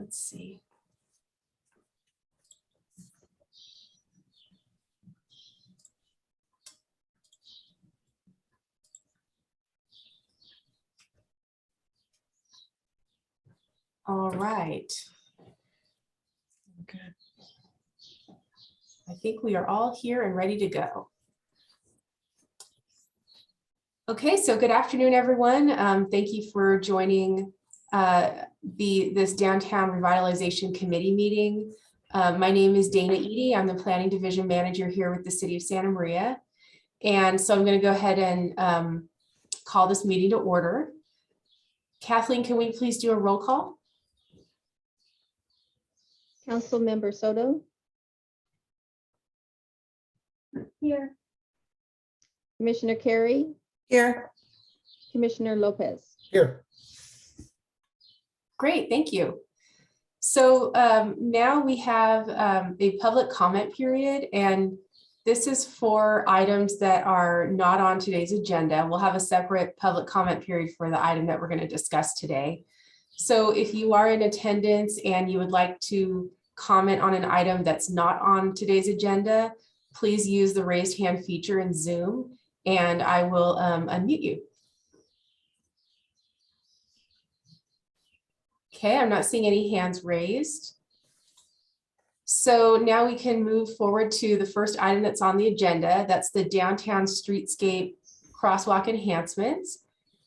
let's see. All right. Good. I think we are all here and ready to go. Okay, so good afternoon, everyone. Thank you for joining this Downtown Revitalization Committee meeting. My name is Dana Eady. I'm the Planning Division Manager here with the City of Santa Maria. And so I'm going to go ahead and call this meeting to order. Kathleen, can we please do a roll call? Councilmember Soto. Here. Commissioner Carey. Here. Commissioner Lopez. Here. Great, thank you. So now we have a public comment period, and this is for items that are not on today's agenda. We'll have a separate public comment period for the item that we're going to discuss today. So if you are in attendance and you would like to comment on an item that's not on today's agenda, please use the raised hand feature in Zoom, and I will unmute you. Okay, I'm not seeing any hands raised. So now we can move forward to the first item that's on the agenda. That's the Downtown Streetscape Crosswalk Enhancements.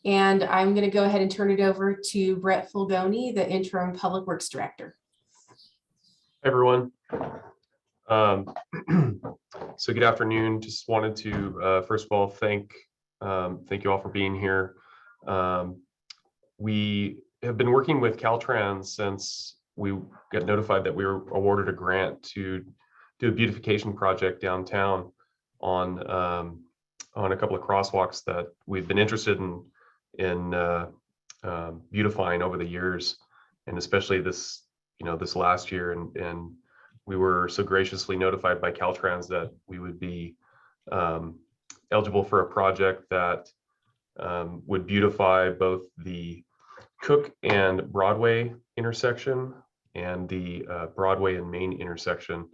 And I'm going to go ahead and turn it over to Brett Fulgoni, the Interim Public Works Director. Hey everyone. So good afternoon. Just wanted to first of all thank you all for being here. We have been working with Caltrans since we got notified that we were awarded a grant to do a beautification project downtown on a couple of crosswalks that we've been interested in beautifying over the years, and especially this last year, and we were so graciously notified by Caltrans that we would be eligible for a project that would beautify both the Cook and Broadway intersection and the Broadway and Main intersection,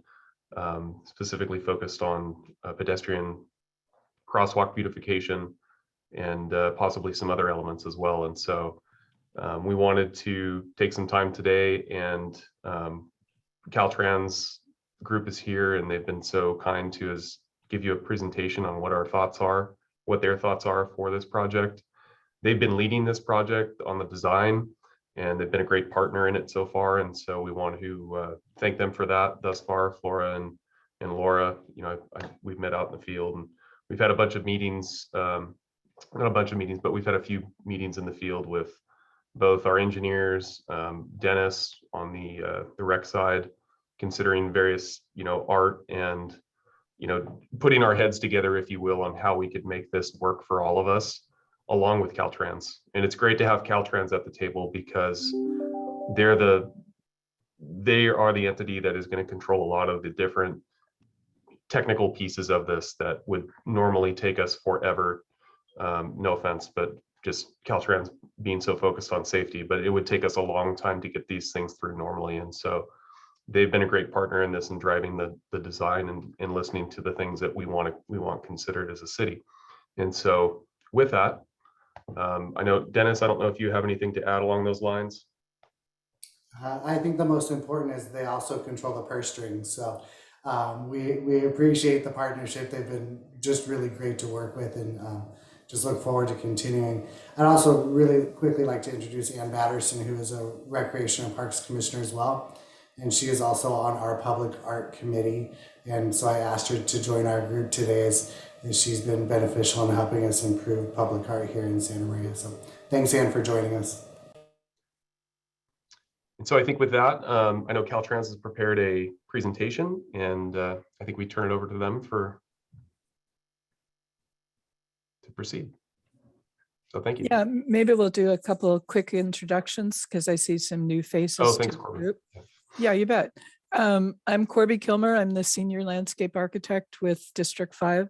specifically focused on pedestrian crosswalk beautification and possibly some other elements as well. And so we wanted to take some time today, and Caltrans group is here, and they've been so kind to us give you a presentation on what our thoughts are, what their thoughts are for this project. They've been leading this project on the design, and they've been a great partner in it so far. And so we want to thank them for that thus far. Flora and Laura, we've met out in the field, and we've had a bunch of meetings, not a bunch of meetings, but we've had a few meetings in the field with both our engineers, Dennis on the rec side, considering various, art and, putting our heads together, if you will, on how we could make this work for all of us, along with Caltrans. And it's great to have Caltrans at the table because they are the entity that is going to control a lot of the different technical pieces of this that would normally take us forever. No offense, but just Caltrans being so focused on safety, but it would take us a long time to get these things through normally. And so they've been a great partner in this and driving the design and listening to the things that we want considered as a city. And so with that, I know, Dennis, I don't know if you have anything to add along those lines. I think the most important is they also control the purse strings. So we appreciate the partnership. They've been just really great to work with, and just look forward to continuing. I'd also really quickly like to introduce Ann Batterson, who is a Recreation and Parks Commissioner as well. And she is also on our Public Art Committee. And so I asked her to join our group today, as she's been beneficial in helping us improve public art here in Santa Maria. So thanks, Ann, for joining us. And so I think with that, I know Caltrans has prepared a presentation, and I think we turn it over to them to proceed. So thank you. Yeah, maybe we'll do a couple of quick introductions because I see some new faces. Oh, thanks, to the Corbin. group. Yeah, you bet. I'm Corby Kilmer. I'm the senior landscape architect with District 5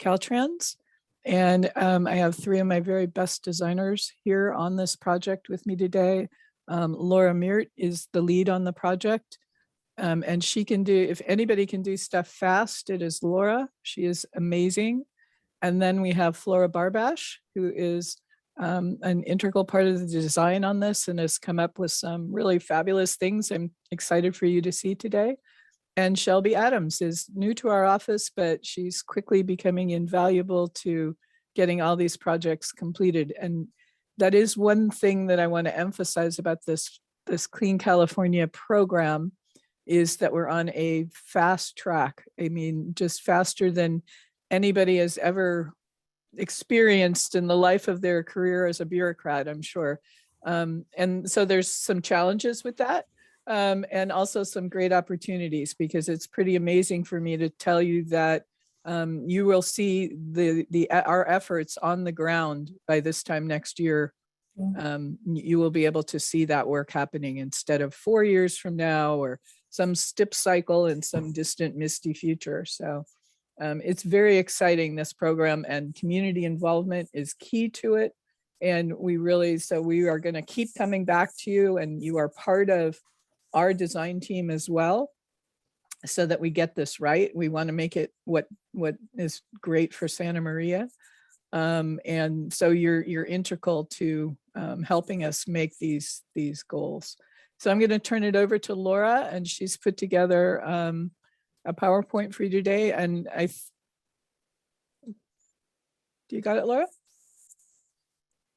Caltrans. And I have three of my very best designers here on this project with me today. Laura Meert is the lead on the project. And she can do, if anybody can do stuff fast, it is Laura. She is amazing. And then we have Flora Barbash, who is an integral part of the design on this and has come up with some really fabulous things I'm excited for you to see today. And Shelby Adams is new to our office, but she's quickly becoming invaluable to getting all these projects completed. And that is one thing that I want to emphasize about this Clean California program, is that we're on a fast track. I mean, just faster than anybody has ever experienced in the life of their career as a bureaucrat, I'm sure. And so there's some challenges with that. And also some great opportunities, because it's pretty amazing for me to tell you that you will see our efforts on the ground by this time next year. You will be able to see that work happening instead of 4 years from now or some stip cycle in some distant misty future. So it's very exciting, this program, and community involvement is key to it. And we are going to keep coming back to you, and you are part of our design team as well, so that we get this right. We want to make it what is great for Santa Maria. And so you're integral to helping us make these goals. So I'm going to turn it over to Laura, and she's put together a PowerPoint for you today. And do you got it, Laura?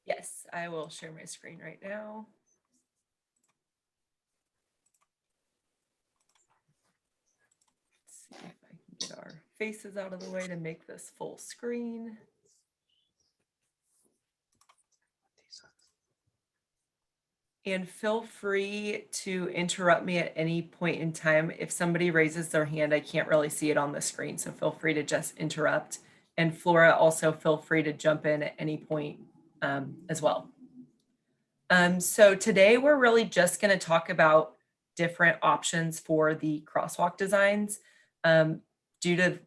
Yes, I will share my screen right now. Let's see if I can get our faces out of the way to make this full screen. And feel free to interrupt me at any point in time. If somebody raises their hand, I can't really see it on the screen, so feel free to just interrupt. And Flora, also feel free to jump in at any point as well. So today we're really just going to talk about different options for the crosswalk designs. Due to,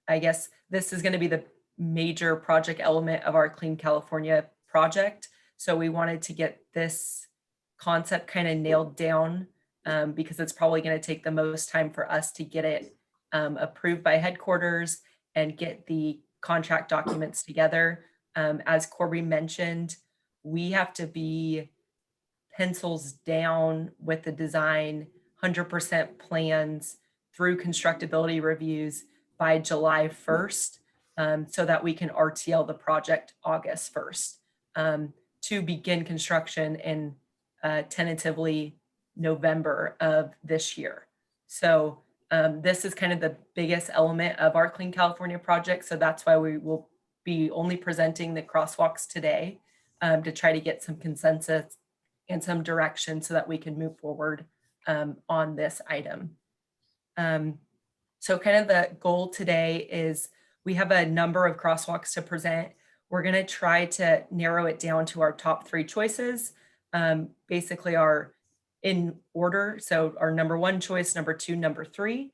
I guess, this is going to be the major project element of our Clean California project. So we wanted to get this concept kind of nailed down because it's probably going to take the most time for us to get it approved by headquarters and get the contract documents together. As Corby mentioned, we have to be pencils down with the design, 100% plans through constructability reviews by July 1st, so that we can RTL the project August 1st to begin construction in tentatively November of this year. So this is kind of the biggest element of our Clean California project. So that's why we will be only presenting the crosswalks today to try to get some consensus and some direction so that we can move forward on this item. So kind of the goal today is we have a number of crosswalks to present. We're going to try to narrow it down to our top 3 choices, basically are in order. So our number 1 choice, number 2, number 3.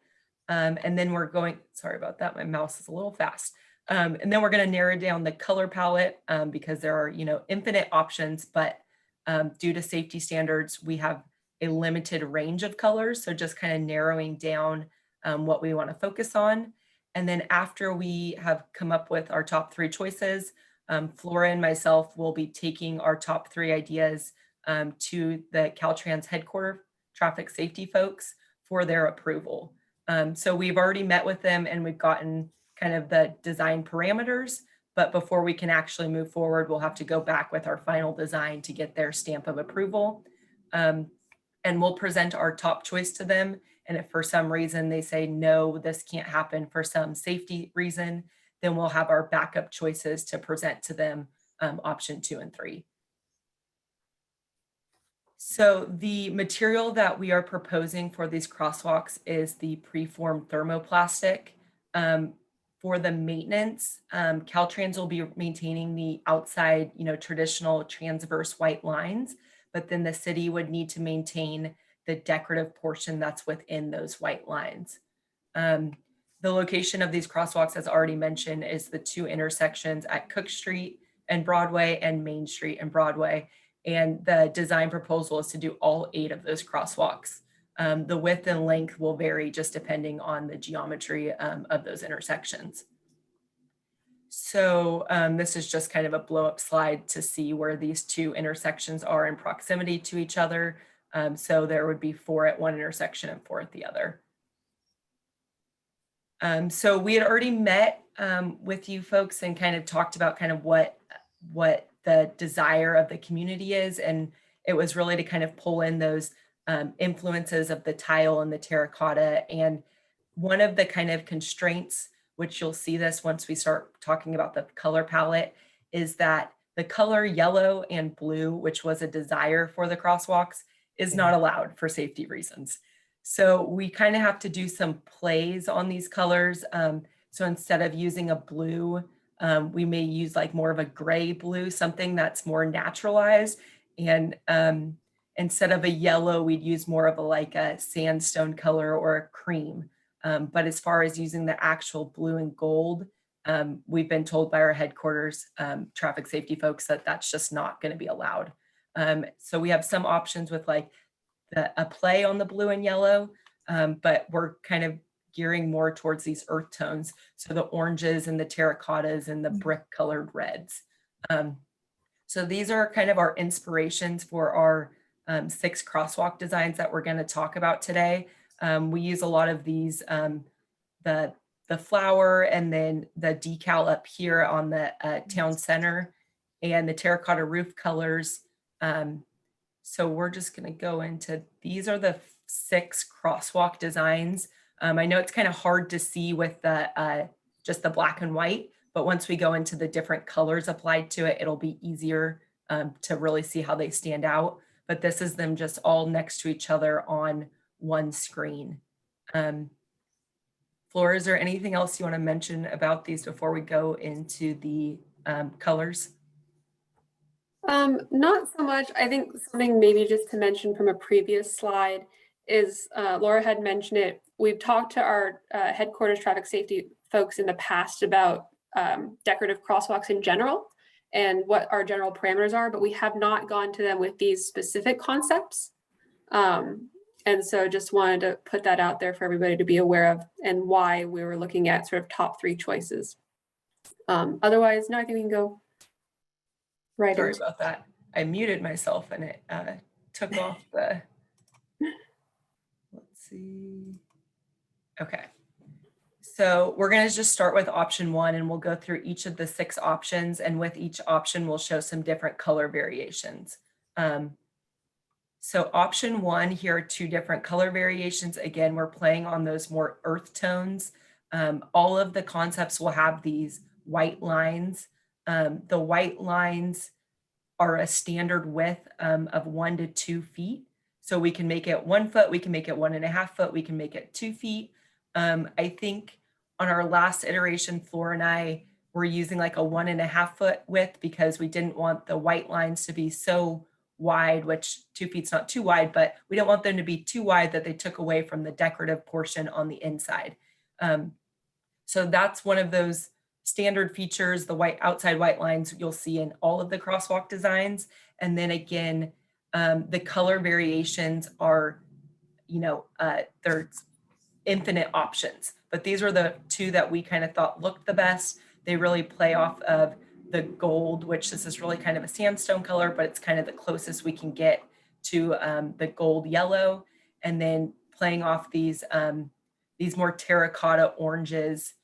And then we're going, sorry about that, my mouse is a little fast. And then we're going to narrow down the color palette because there are, infinite options, but due to safety standards, we have a limited range of colors. So just kind of narrowing down what we want to focus on. And then after we have come up with our top 3 choices, Flora and myself will be taking our top 3 ideas to the Caltrans headquarters traffic safety folks for their approval. So we've already met with them and we've gotten kind of the design parameters, but before we can actually move forward, we'll have to go back with our final design to get their stamp of approval. And we'll present our top choice to them. And if for some reason they say, no, this can't happen for some safety reason, then we'll have our backup choices to present to them, option 2 and 3. So the material that we are proposing for these crosswalks is the preformed thermoplastic. For the maintenance, Caltrans will be maintaining the outside, traditional transverse white lines, but then the city would need to maintain the decorative portion that's within those white lines. The location of these crosswalks, as already mentioned, is the 2 intersections at Cook Street and Broadway and Main Street and Broadway. And the design proposal is to do all 8 of those crosswalks. The width and length will vary just depending on the geometry of those intersections. So this is just kind of a blow up slide to see where these 2 intersections are in proximity to each other. So there would be 4 at one intersection and 4 at the other. So we had already met with you folks and kind of talked about kind of what the desire of the community is. And it was really to kind of pull in those influences of the tile and the terracotta. And one of the kind of constraints, which you'll see this once we start talking about the color palette, is that the color yellow and blue, which was a desire for the crosswalks, is not allowed for safety reasons. So we kind of have to do some plays on these colors. So instead of using a blue, we may use like more of a gray blue, something that's more naturalized. And instead of a yellow, we'd use more of a sandstone color or a cream. But as far as using the actual blue and gold, we've been told by our headquarters traffic safety folks that that's just not going to be allowed. So we have some options with like a play on the blue and yellow, but we're kind of gearing more towards these earth tones. So the oranges and the terracottas and the brick colored reds. So these are kind of our inspirations for our 6 crosswalk designs that we're going to talk about today. We use a lot of these, the flower and then the decal up here on the town center and the terracotta roof colors. So we're just going to go into, these are the 6 crosswalk designs. I know it's kind of hard to see with the just the black and white, but once we go into the different colors applied to it, it'll be easier to really see how they stand out. But this is them just all next to each other on one screen. Flora, is there anything else you want to mention about these before we go into the colors? Not so much. I think something maybe just to mention from a previous slide is Laura had mentioned it. We've talked to our headquarters traffic safety folks in the past about decorative crosswalks in general and what our general parameters are, but we have not gone to them with these specific concepts. And so just wanted to put that out there for everybody to be aware of and why we were looking at sort of top 3 choices. Otherwise, no, I think we can go right Sorry into about that. I muted myself and it took off the, let's see. Okay. So we're going to just start with option 1 and we'll go through each of the 6 options, and with each option we'll show some different color variations. So option 1, here are 2 different color variations. Again, we're playing on those more earth tones. All of the concepts will have these white lines. The white lines are a standard width of 1 to 2 feet. So we can make it 1 foot, we can make it 1.5 foot, we can make it 2 feet. I think on our last iteration, Flora and I were using like a 1.5 foot width because we didn't want the white lines to be so wide, which 2 feet's not too wide, but we don't want them to be too wide that they took away from the decorative portion on the inside. So that's one of those standard features, the white outside white lines you'll see in all of the crosswalk designs. And then again, the color variations are, there's infinite options, but these are the 2 that we kind of thought looked the best. They really play off of the gold, which this is really kind of a sandstone color, but it's kind of the closest we can get to the gold yellow. And then playing off these more terracotta oranges,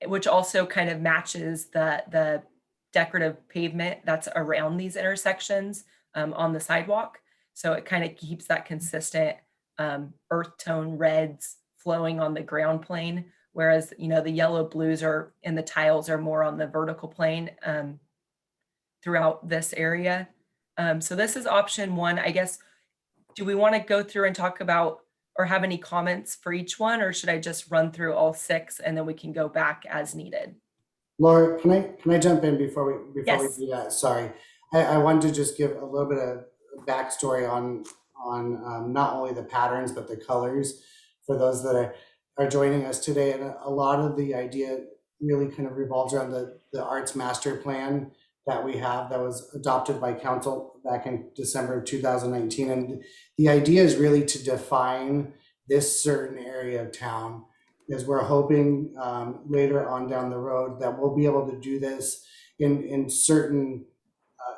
which also kind of matches the decorative pavement that's around these intersections on the sidewalk. So it kind of keeps that consistent earth tone reds flowing on the ground plane, whereas, the yellow blues are in the tiles are more on the vertical plane throughout this area. So this is option 1. I guess, do we want to go through and talk about or have any comments for each one, or should I just run through all 6 and then we can go back as needed? Laura, can I jump in before we Yes. do that? Sorry, I wanted to just give a little bit of backstory on not only the patterns but the colors for those that are joining us today. And a lot of the idea really kind of revolves around the arts master plan that we have that was adopted by council back in December of 2019. And the idea is really to define this certain area of town, because we're hoping later on down the road that we'll be able to do this in certain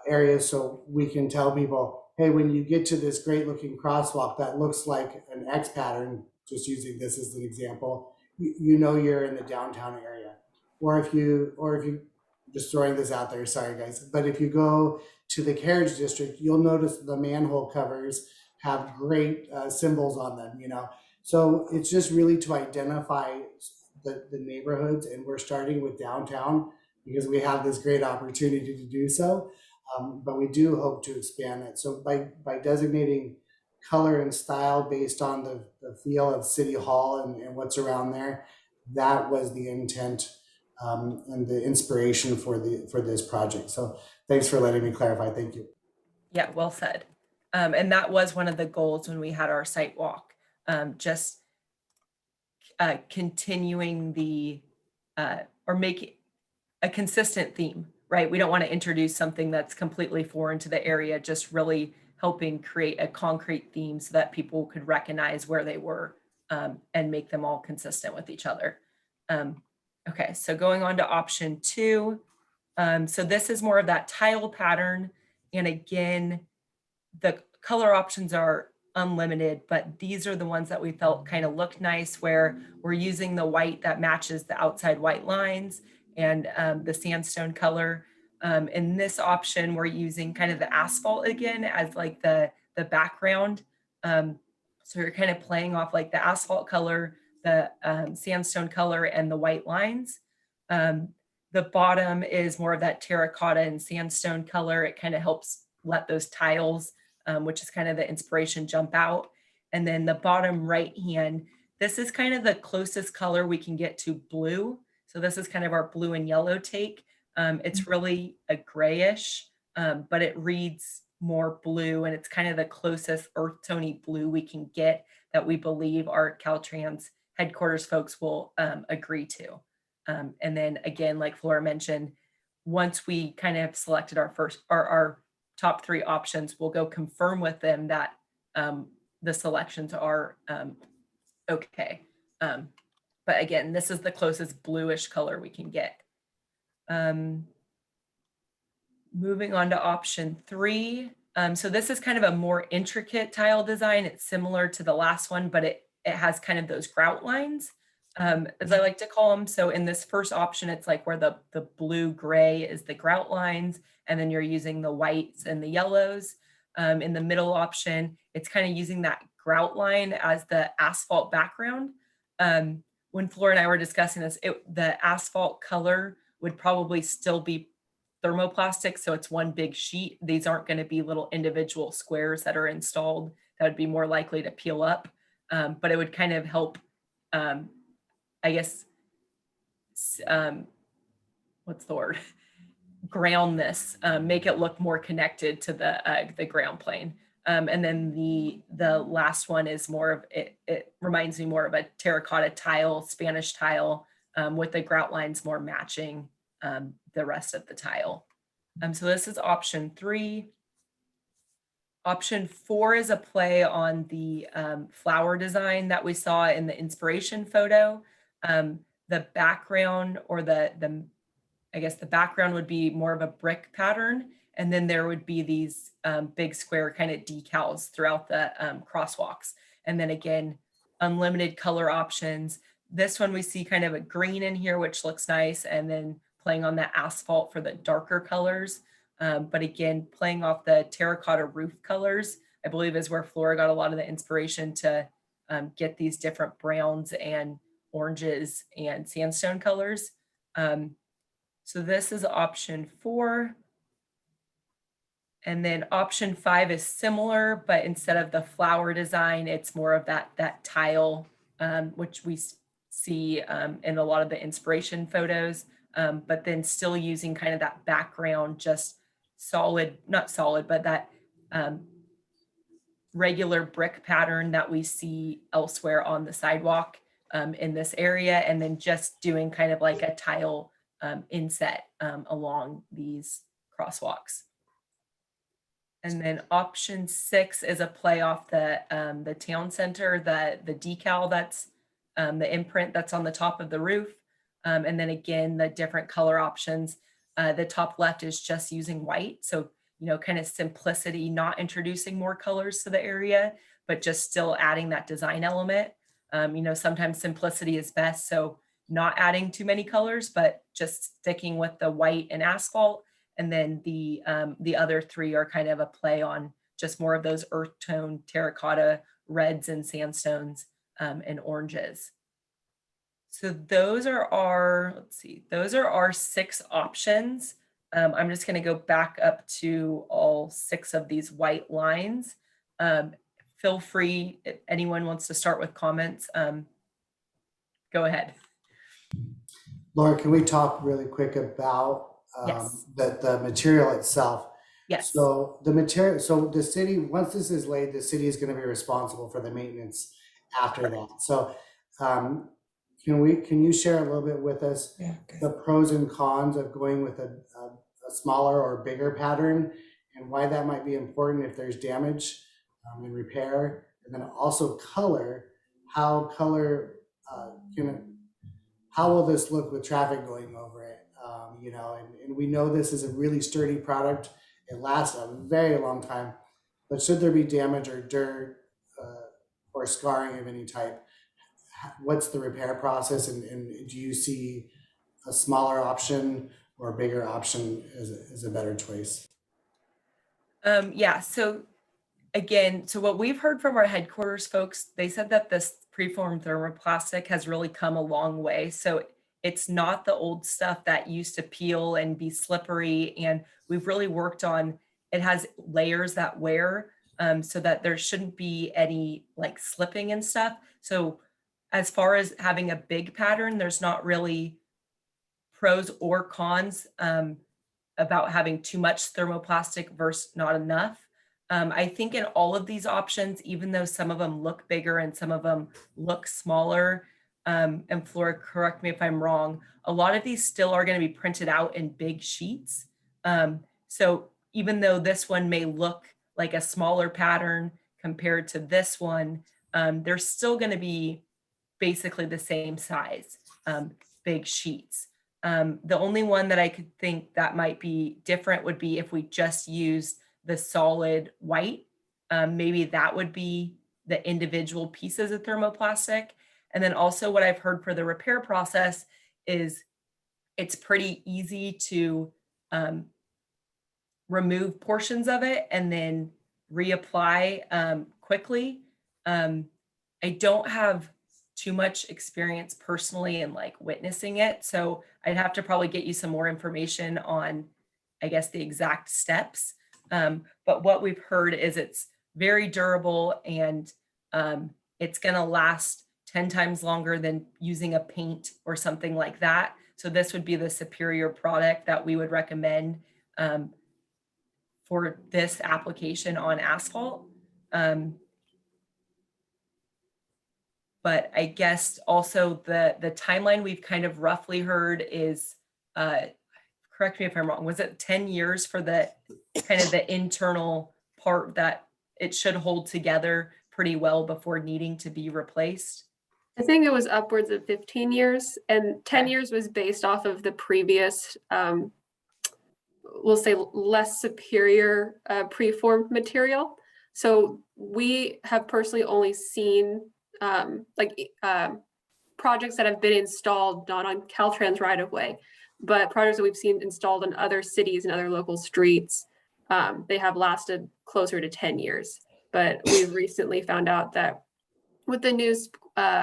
areas, so we can tell people, hey, when you get to this great looking crosswalk that looks like an X pattern, just using this as an example, you know you're in the downtown area. Or if you just throwing this out there, sorry guys, but if you go to the carriage district, you'll notice the manhole covers have great symbols on them, you know. So it's just really to identify the neighborhoods, and we're starting with downtown because we have this great opportunity to do so. But we do hope to expand it. So by designating color and style based on the feel of City Hall and what's around there, that was the intent and the inspiration for this project. So thanks for letting me clarify. Thank you. Yeah, well said. And that was one of the goals when we had our site walk, just continuing the, or making a consistent theme, right? We don't want to introduce something that's completely foreign to the area, just really helping create a concrete theme so that people could recognize where they were and make them all consistent with each other. Okay, so going on to option 2. So this is more of that tile pattern. And again, the color options are unlimited, but these are the ones that we felt kind of look nice, where we're using the white that matches the outside white lines and the sandstone color. In this option, we're using kind of the asphalt again as like the background. So you're kind of playing off like the asphalt color, the sandstone color, and the white lines. The bottom is more of that terracotta and sandstone color. It kind of helps let those tiles, which is kind of the inspiration, jump out. And then the bottom right hand, this is kind of the closest color we can get to blue. So this is kind of our blue and yellow take. It's really a grayish, but it reads more blue, and it's kind of the closest earth tony blue we can get that we believe our Caltrans headquarters folks will agree to. And then again, like Flora mentioned, once we kind of selected our top 3 options, we'll go confirm with them that the selections are okay. But again, this is the closest bluish color we can get. Moving on to option 3. So this is kind of a more intricate tile design. It's similar to the last one, but it has kind of those grout lines, as I like to call them. So in this first option, it's like where the blue gray is the grout lines, and then you're using the whites and the yellows. In the middle option, it's kind of using that grout line as the asphalt background. When Flora and I were discussing this, the asphalt color would probably still be thermoplastic, so it's one big sheet. These aren't going to be little individual squares that are installed that would be more likely to peel up, but it would kind of help, I guess, what's the word? Ground this, make it look more connected to the ground plane. And then the last one is more of it reminds me more of a terracotta tile, Spanish tile, with the grout lines more matching the rest of the tile. So this is option 3. Option 4 is a play on the flower design that we saw in the inspiration photo. The background, or I guess the background would be more of a brick pattern, and then there would be these big square kind of decals throughout the crosswalks. And then again, unlimited color options. This one we see kind of a green in here, which looks nice, and then playing on the asphalt for the darker colors. But again, playing off the terracotta roof colors, I believe is where Flora got a lot of the inspiration to get these different browns and oranges and sandstone colors. So this is option 4. And then option 5 is similar, but instead of the flower design, it's more of that tile, which we see in a lot of the inspiration photos, but then still using kind of that background, just solid, not solid, but that regular brick pattern that we see elsewhere on the sidewalk in this area, and then just doing kind of like a tile inset along these crosswalks. And then option 6 is a play off the town center, the decal that's the imprint that's on the top of the roof. And then again, the different color options. The top left is just using white. So, you know, kind of simplicity, not introducing more colors to the area, but just still adding that design element. You know, sometimes simplicity is best. So not adding too many colors, but just sticking with the white and asphalt. And then the other 3 are kind of a play on just more of those earth tone terracotta reds and sandstones and oranges. So those are our, let's see, those are our 6 options. I'm just going to go back up to all 6 of these white lines. Feel free, if anyone wants to start with comments, go ahead. Laura, can we talk really quick about Yes. the material itself? Yes. So the material, so the city, once this is laid, the city is going to be responsible for the maintenance after that. So can you share a little bit with us the pros and cons of going with a smaller or bigger pattern, and why that might be important if there's damage and repair, and then also color, how will this look with traffic going over it? You know, and we know this is a really sturdy product. It lasts a very long time, but should there be damage or dirt or scarring of any type, what's the repair process? And do you see a smaller option or a bigger option as a better choice? Yeah, so again, so what we've heard from our headquarters folks, they said that this preformed thermoplastic has really come a long way. So it's not the old stuff that used to peel and be slippery. And we've really worked on, it has layers that wear so that there shouldn't be any like slipping and stuff. So as far as having a big pattern, there's not really pros or cons about having too much thermoplastic versus not enough. I think in all of these options, even though some of them look bigger and some of them look smaller, and Flora, correct me if I'm wrong, a lot of these still are going to be printed out in big sheets. So even though this one may look like a smaller pattern compared to this one, they're still going to be basically the same size, big sheets. The only one that I could think that might be different would be if we just used the solid white. Maybe that would be the individual pieces of thermoplastic. And then also what I've heard for the repair process is it's pretty easy to remove portions of it and then reapply quickly. I don't have too much experience personally in like witnessing it. So I'd have to probably get you some more information on, I guess, the exact steps. But what we've heard is it's very durable and it's going to last 10 times longer than using a paint or something like that. So this would be the superior product that we would recommend for this application on asphalt. But I guess also the timeline we've kind of roughly heard is, correct me if I'm wrong, was it 10 years for the kind of the internal part that it should hold together pretty well before needing to be replaced? I think it was upwards of 15 years, and 10 years was based off of the previous, we'll say less superior preformed material. So we have personally only seen projects that have been installed, not on Caltrans right of way, but projects that we've seen installed in other cities and other local streets. They have lasted closer to 10 years. But we've recently found out that with the new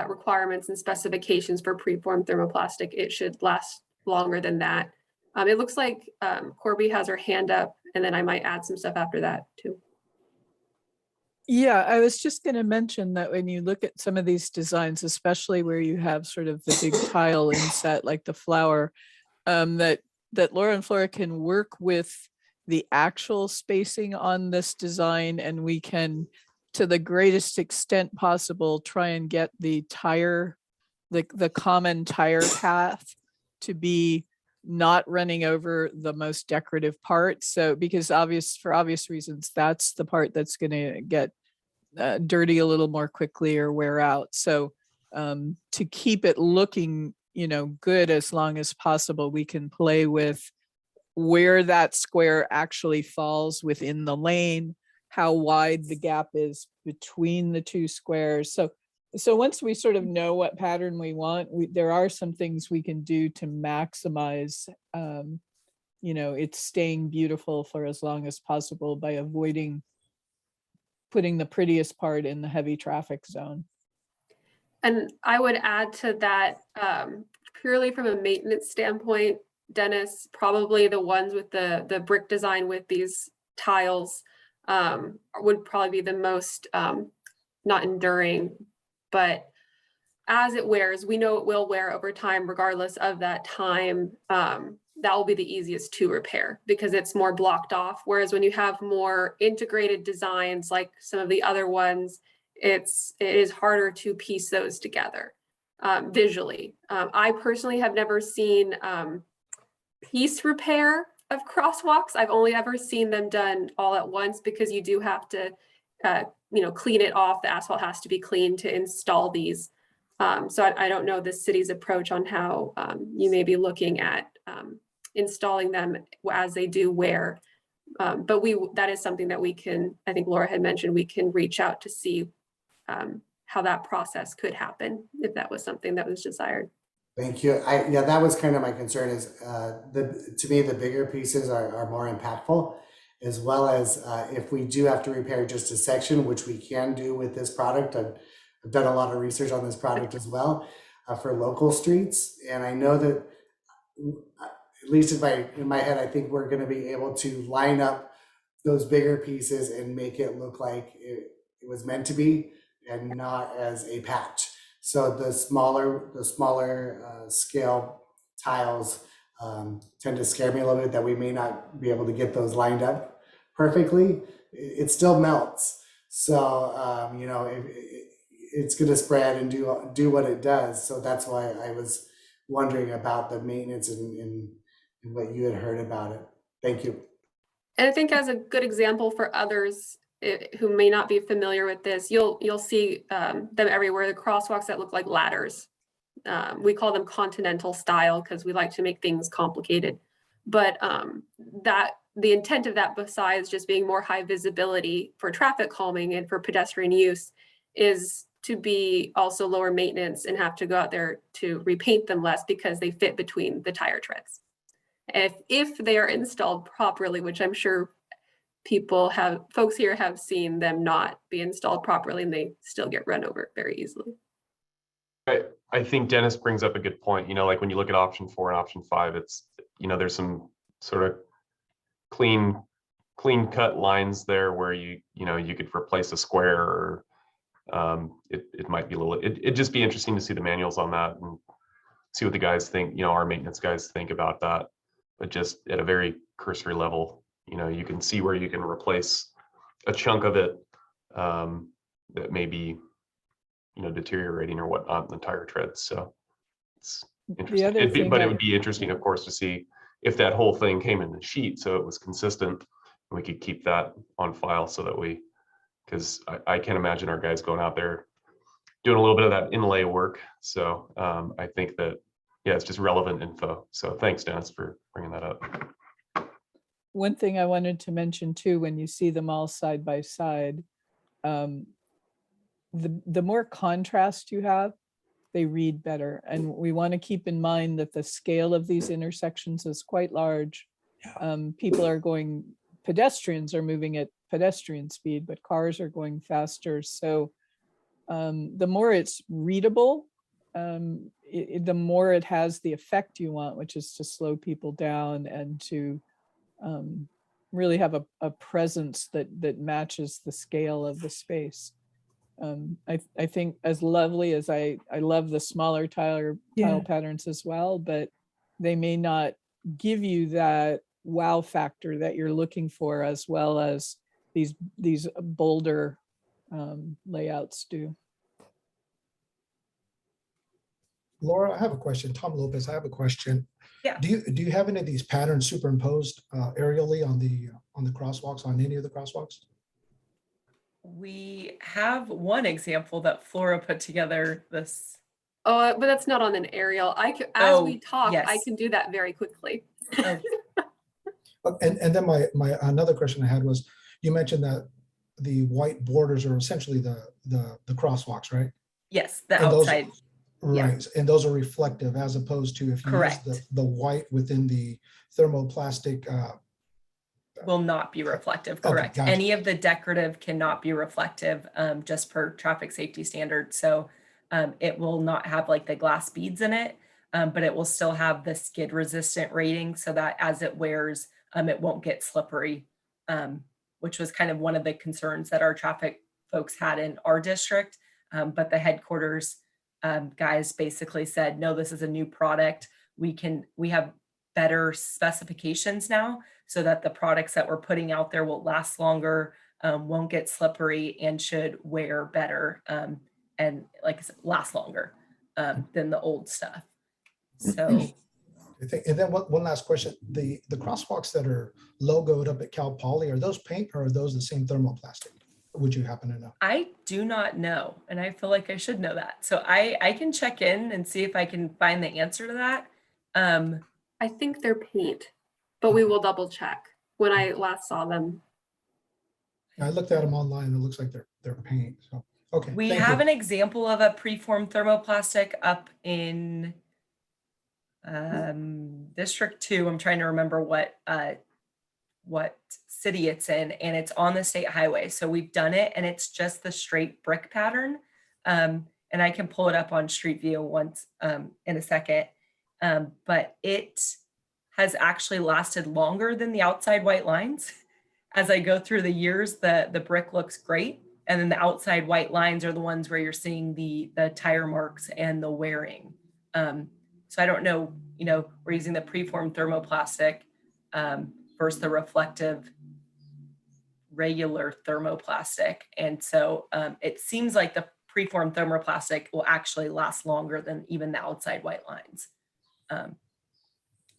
requirements and specifications for preformed thermoplastic, it should last longer than that. It looks like Corby has her hand up, and then I might add some stuff after that too. Yeah, I was just going to mention that when you look at some of these designs, especially where you have sort of the big tile inset like the flower, that Laura and Flora can work with the actual spacing on this design, and we can, to the greatest extent possible, try and get the tire, the common tire path to be not running over the most decorative part. So because for obvious reasons, that's the part that's going to get dirty a little more quickly or wear out. So to keep it looking, good as long as possible, we can play with where that square actually falls within the lane, how wide the gap is between the two squares. So once we sort of know what pattern we want, there are some things we can do to maximize, it's staying beautiful for as long as possible by avoiding putting the prettiest part in the heavy traffic zone. And I would add to that, purely from a maintenance standpoint, Dennis, probably the ones with the brick design with these tiles would probably be the most not enduring, but as it wears, we know it will wear over time, regardless of that time. That will be the easiest to repair because it's more blocked off. Whereas when you have more integrated designs, like some of the other ones, it is harder to piece those together visually. I personally have never seen piece repair of crosswalks. I've only ever seen them done all at once because you do have to, clean it off. The asphalt has to be cleaned to install these. So I don't know the city's approach on how you may be looking at installing them as they do wear. But that is something that we can, I think Laura had mentioned, we can reach out to see how that process could happen if that was something that was desired. Thank you. That was kind of my concern is to me, the bigger pieces are more impactful, as well as if we do have to repair just a section, which we can do with this product. I've done a lot of research on this product as well for local streets. And I know that, at least in my head, I think we're going to be able to line up those bigger pieces and make it look like it was meant to be and not as a patch. So the smaller scale tiles tend to scare me a little bit that we may not be able to get those lined up perfectly. It still melts. So, it's going to spread and do what it does. So that's why I was wondering about the maintenance and what you had heard about it. Thank you. And I think as a good example for others who may not be familiar with this, you'll see them everywhere, the crosswalks that look like ladders. We call them continental style because we like to make things complicated. But the intent of that, besides just being more high visibility for traffic calming and for pedestrian use, is to be also lower maintenance and have to go out there to repaint them less because they fit between the tire treads. If they are installed properly, which I'm sure folks here have seen them not be installed properly and they still get run over very easily. I think Dennis brings up a good point. Like when you look at option 4 and option 5, it's, there's some sort of clean cut lines there where you could replace a square or it might be it'd just be interesting to see the manuals on that and see what the guys think, our maintenance guys think about that. But just at a very cursory level, you can see where you can replace a chunk of it that may be, deteriorating or whatnot in the tire treads. So it's interesting. It would be interesting, of course, to see if that whole thing came in the sheet so it was consistent and we could keep that on file so that because I can't imagine our guys going out there doing a little bit of that inlay work. So I think that, it's just relevant info. So thanks, Dennis, for bringing that up. One thing I wanted to mention too, when you see them all side by side, the more contrast you have, they read better. And we want to keep in mind that the scale of these intersections is quite large. Pedestrians are moving at pedestrian speed, but cars are going faster. So the more it's readable, the more it has the effect you want, which is to slow people down and to really have a presence that matches the scale of the space. I think as lovely as I love the smaller tile patterns as well, but they may not give you that wow factor that you're looking for as well as these bolder layouts do. Laura, I have a question. Tom Lopez, I have a question. Yeah. Do you have any of these patterns superimposed aerially on the crosswalks, on any of the crosswalks? We have one example that Flora put together this. Oh, but that's not on an aerial. As we Oh, talk, I yes. can do that very quickly. Oh, And then my another question I had was, you mentioned that the white borders are essentially the crosswalks, right? yes, the And those- outside. Yeah. Right, and those are reflective as opposed to if you use Correct. the white within the thermoplastic. Will not be reflective, Okay, correct. gotcha. Any of the decorative cannot be reflective, just per traffic safety standards. So it will not have like the glass beads in it, but it will still have the skid resistant rating so that as it wears, it won't get slippery, which was kind of one of the concerns that our traffic folks had in our district. But the headquarters guys basically said, no, this is a new product. We have better specifications now so that the products that we're putting out there will last longer, won't get slippery, and should wear better, and like I said, last longer than the old stuff. So And then one last question, the crosswalks that are logoed up at Cal Poly, are those paint or are those the same thermoplastic? Would you happen to know? I do not know, and I feel like I should know that. So I can check in and see if I can find the answer to that. I think they're paint, but we will double check. When I last saw them, I looked at them online and it looks like they're paint, so, okay. We thank have you. an example of a preformed thermoplastic up in District 2. I'm trying to remember what city it's in, and it's on the state highway. So we've done it, and it's just the straight brick pattern. And I can pull it up on Street View once in a second. But it has actually lasted longer than the outside white lines. As I go through the years, the brick looks great. And then the outside white lines are the ones where you're seeing the tire marks and the wearing. So I don't know, we're using the preformed thermoplastic versus the reflective regular thermoplastic. And so it seems like the preformed thermoplastic will actually last longer than even the outside white lines.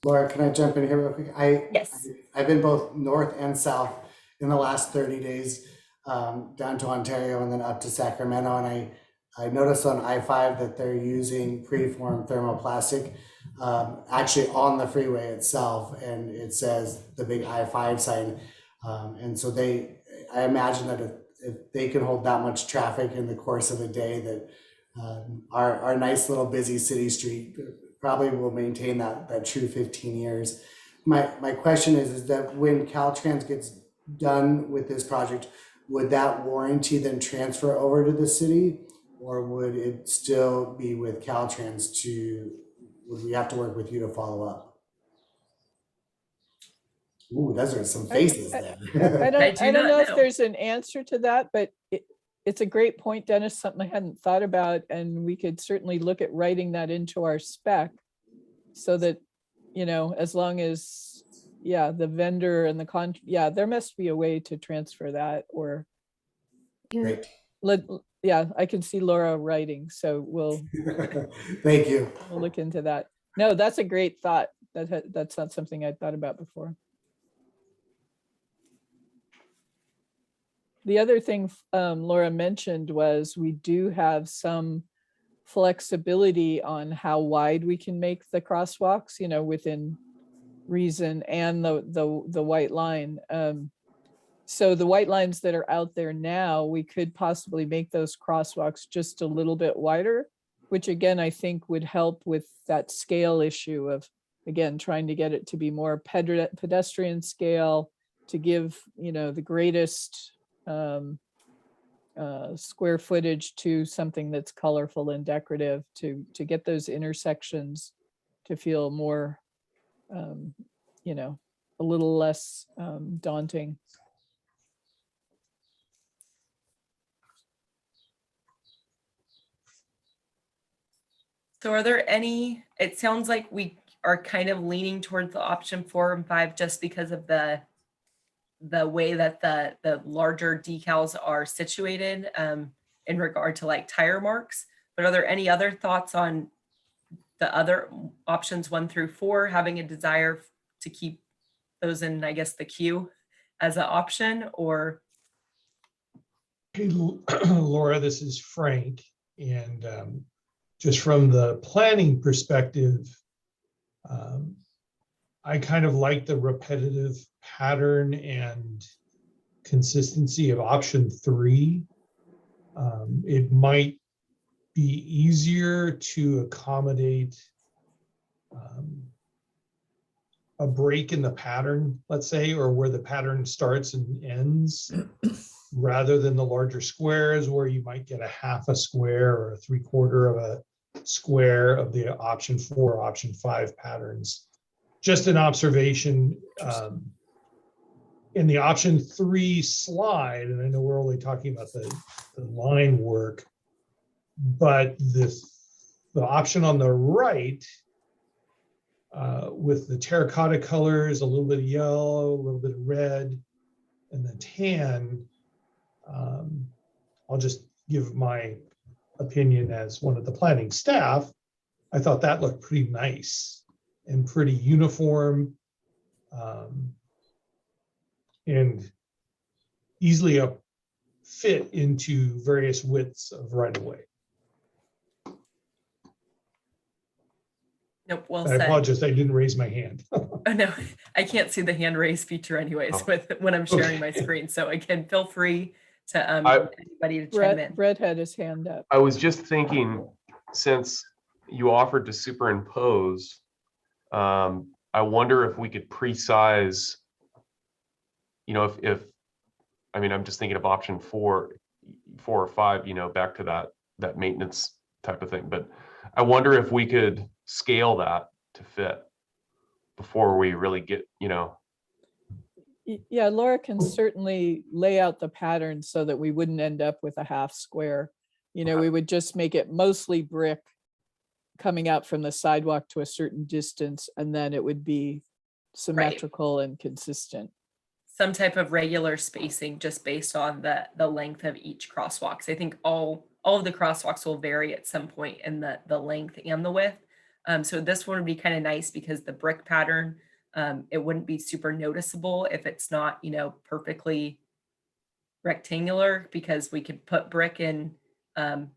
Laura, can I jump in here real quick? Yes. I've been both north and south in the last 30 days, down to Ontario and then up to Sacramento. And I noticed on I-5 that they're using preformed thermoplastic actually on the freeway itself. And it says the big I-5 sign. And so I imagine that if they can hold that much traffic in the course of a day, that our nice little busy city street probably will maintain that true 15 years. My question is that when Caltrans gets done with this project, would that warranty then transfer over to the city, or would it still be with Caltrans would we have to work with you to follow up? Ooh, those are some faces there. I don't do not know if know. there's an answer to that, but it's a great point, Dennis, something I hadn't thought about, and we could certainly look at writing that into our spec so that, as long as, the vendor and there must be a way to transfer that, or Great. I can see Laura writing, so we'll Thank you. look into that. No, that's a great thought. That's not something I'd thought about before. The other thing Laura mentioned was we do have some flexibility on how wide we can make the crosswalks, within reason, and the white line. So the white lines that are out there now, we could possibly make those crosswalks just a little bit wider, which again, I think would help with that scale issue of, again, trying to get it to be more pedestrian scale, to give, the greatest square footage to something that's colorful and decorative, to get those intersections to feel more, a little less daunting. So are there any, it sounds like we are kind of leaning towards the option 4 and 5 just because of the way that the larger decals are situated in regard to like tire marks. But are there any other thoughts on the other options 1 through 4, having a desire to keep those in, I guess, the queue as an option, or? Hey, Laura, this is Frank. And just from the planning perspective, I kind of like the repetitive pattern and consistency of option 3. It might be easier to accommodate a break in the pattern, let's say, or where the pattern starts and ends, rather than the larger squares where you might get a half a square or a 3/4 of a square of the option 4, option 5 patterns. Just an observation. In the option 3 slide, and I know we're only talking about the line work, but the option on the right with the terracotta colors, a little bit of yellow, a little bit of red, and the tan, I'll just give my opinion as one of the planning staff. I thought that looked pretty nice and pretty uniform, and easily fit into various widths of right of way. Nope, well I said. apologize, I didn't raise my hand. Oh, no, I can't see the hand raise feature anyways Oh. when I'm sharing my screen. So again, feel free to anybody to chime in. Brett had his hand up. I was just thinking, since you offered to superimpose, I wonder if we could pre-size, you know, if I mean, I'm just thinking of option 4 or 5, you know, back to that maintenance type of thing. But I wonder if we could scale that to fit before we really get, you know. Yeah, Laura can certainly lay out the pattern so that we wouldn't end up with a half square. You know, we would just make it mostly brick coming out from the sidewalk to a certain distance, and then it would be symmetrical and consistent. Some type of regular spacing just based on the length of each crosswalk. So I think all of the crosswalks will vary at some point in the length and the width. So this one would be kind of nice because the brick pattern, it wouldn't be super noticeable if it's not, you know, perfectly rectangular, because we could put brick in kind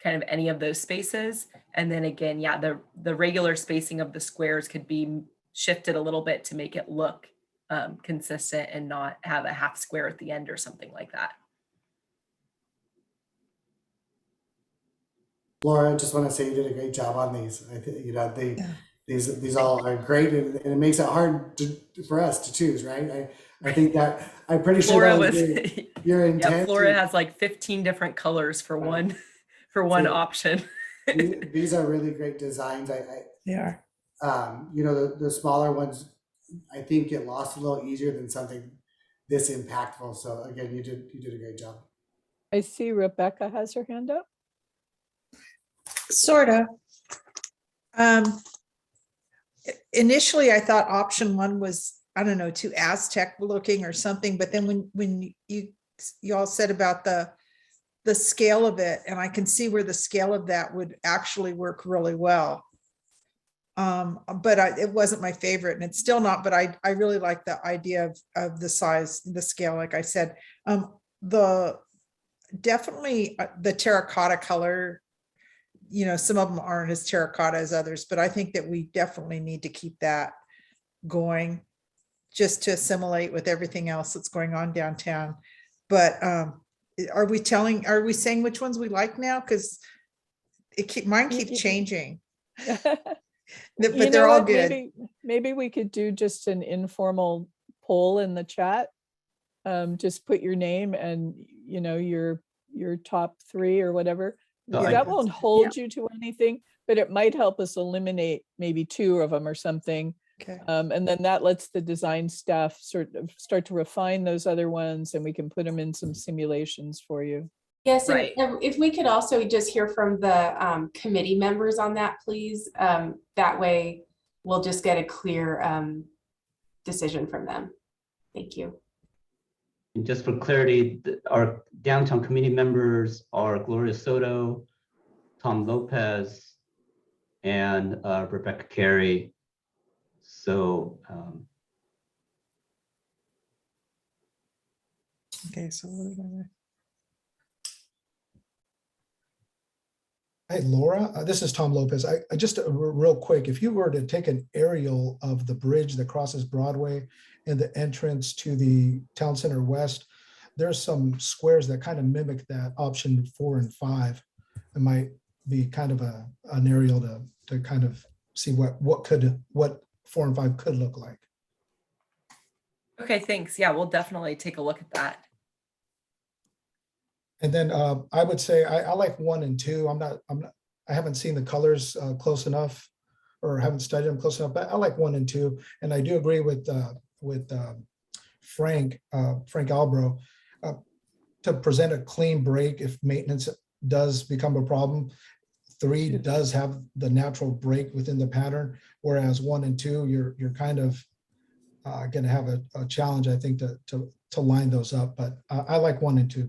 of any of those spaces. And then again, yeah, the regular spacing of the squares could be shifted a little bit to make it look consistent and not have a half square at the end or something like that. Laura, I just want to say you did a great job on these. I think, you know, these all are great, and it makes it hard for us to choose, right? I think that I'm pretty sure Flora that was was your intent. yeah, Flora has like 15 different colors for one option. These are really great designs. They are. You know, the smaller ones, I think get lost a little easier than something this impactful. So again, you did a great job. I see Rebecca has her hand up. Sort of. Initially, I thought option 1 was, I don't know, too Aztec looking or something. But then when you all said about the scale of it, and I can see where the scale of that would actually work really well. But it wasn't my favorite, and it's still not, but I really like the idea of the size, the scale, like I said. Definitely the terracotta color, you know, some of them aren't as terracotta as others, but I think that we definitely need to keep that going just to assimilate with everything else that's going on downtown. But are we saying which ones we like now? Because mine keep changing. But they're all good. Maybe we could do just an informal poll in the chat. Just put your name and, you know, your top 3 or whatever. That won't hold you to anything, but it might help us eliminate maybe 2 of them or something. Okay. And then that lets the design staff sort of start to refine those other ones, and we can put them in some simulations for you. Yes, Right. and if we could also just hear from the committee members on that, please. That way we'll just get a clear decision from them. Thank you. And just for clarity, our downtown committee members are Gloria Soto, Tom Lopez, and Rebecca Carey. So Okay, so what did I- Hey, Laura, this is Tom Lopez. I just real quick, if you were to take an aerial of the bridge that crosses Broadway and the entrance to the Town Center West, there's some squares that kind of mimic that option 4 and 5. It might be kind of an aerial to kind of see what 4 and 5 could look like. Okay, thanks. Yeah, we'll definitely take a look at that. And then I would say I like 1 and 2. I haven't seen the colors close enough, or haven't studied them close enough, but I like 1 and 2. And I do agree with Frank Albro to present a clean break if maintenance does become a problem. 3 does have the natural break within the pattern, whereas 1 and 2, you're kind of going to have a challenge, I think, to line those up. But I like 1 and 2.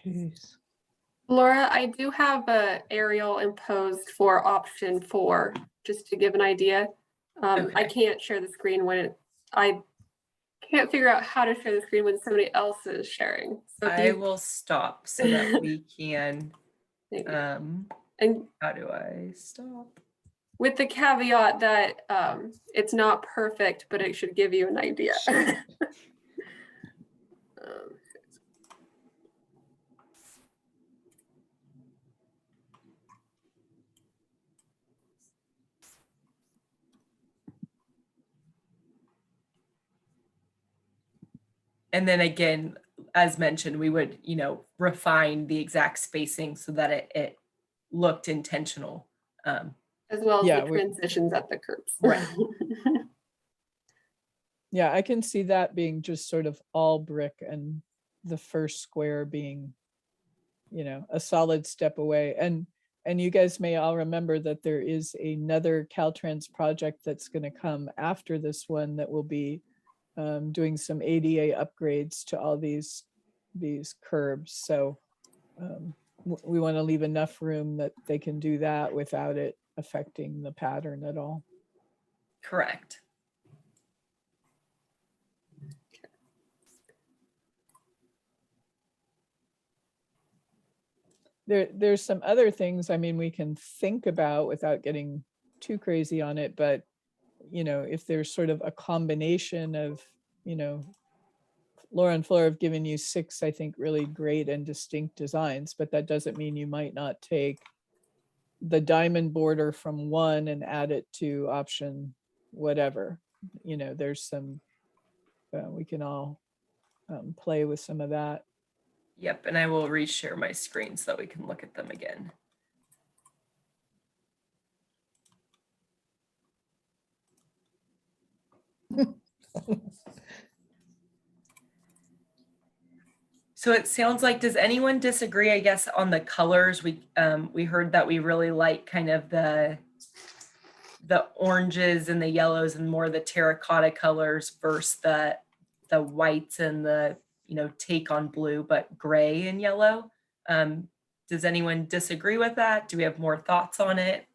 Jeez. Laura, I do have a aerial imposed for option 4, just to give an idea. I Okay. can't share the screen I can't figure out how to share the screen when somebody else is sharing. So if I you- will stop so that we can, Thank you. how And do I stop? with the caveat that it's not perfect, but it should give you an idea. Um, And then again, as mentioned, we would, refine the exact spacing so that it looked intentional. as well as Yeah, the we- transitions at the curbs. Right. Yeah, I can see that being just sort of all brick and the first square being, a solid step away. And you guys may all remember that there is another Caltrans project that's going to come after this one that will be doing some ADA upgrades to all these curbs. So we want to leave enough room that they can do that without it affecting the pattern at all. Correct. There's some other things, we can think about without getting too crazy on it, but if there's sort of a combination of, Laura and Flora have given you 6, I think, really great and distinct designs, but that doesn't mean you might not take the diamond border from 1 and add it to option whatever. There's some, we can all play with some of that. Yep, and I will reshare my screen so that we can look at them again. So it sounds like, does anyone disagree, I guess, on the colors? We heard that we really like kind of the oranges and the yellows and more the terracotta colors versus the whites and the, take on blue, but gray and yellow. Does anyone disagree with that? Do we have more thoughts on it?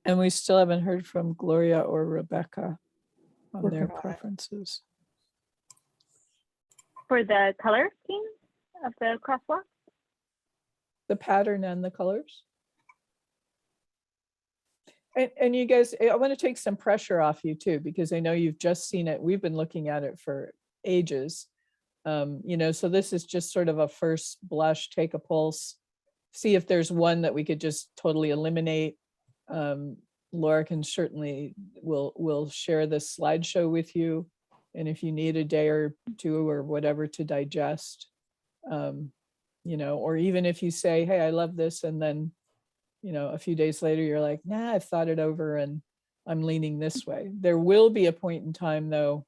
And we still haven't heard from Gloria or Rebecca on Working their on it. preferences. For the color scheme of the crosswalk? The pattern and the colors. And you guys, I want to take some pressure off you too, because I know you've just seen it. We've been looking at it for ages. So this is just sort of a first blush, take a pulse, see if there's one that we could just totally eliminate. Laura can certainly will share this slideshow with you. And if you need a day or 2 or whatever to digest, or even if you say, hey, I love this. And then, a few days later, you're like, nah, I've thought it over and I'm leaning this way. There will be a point in time though,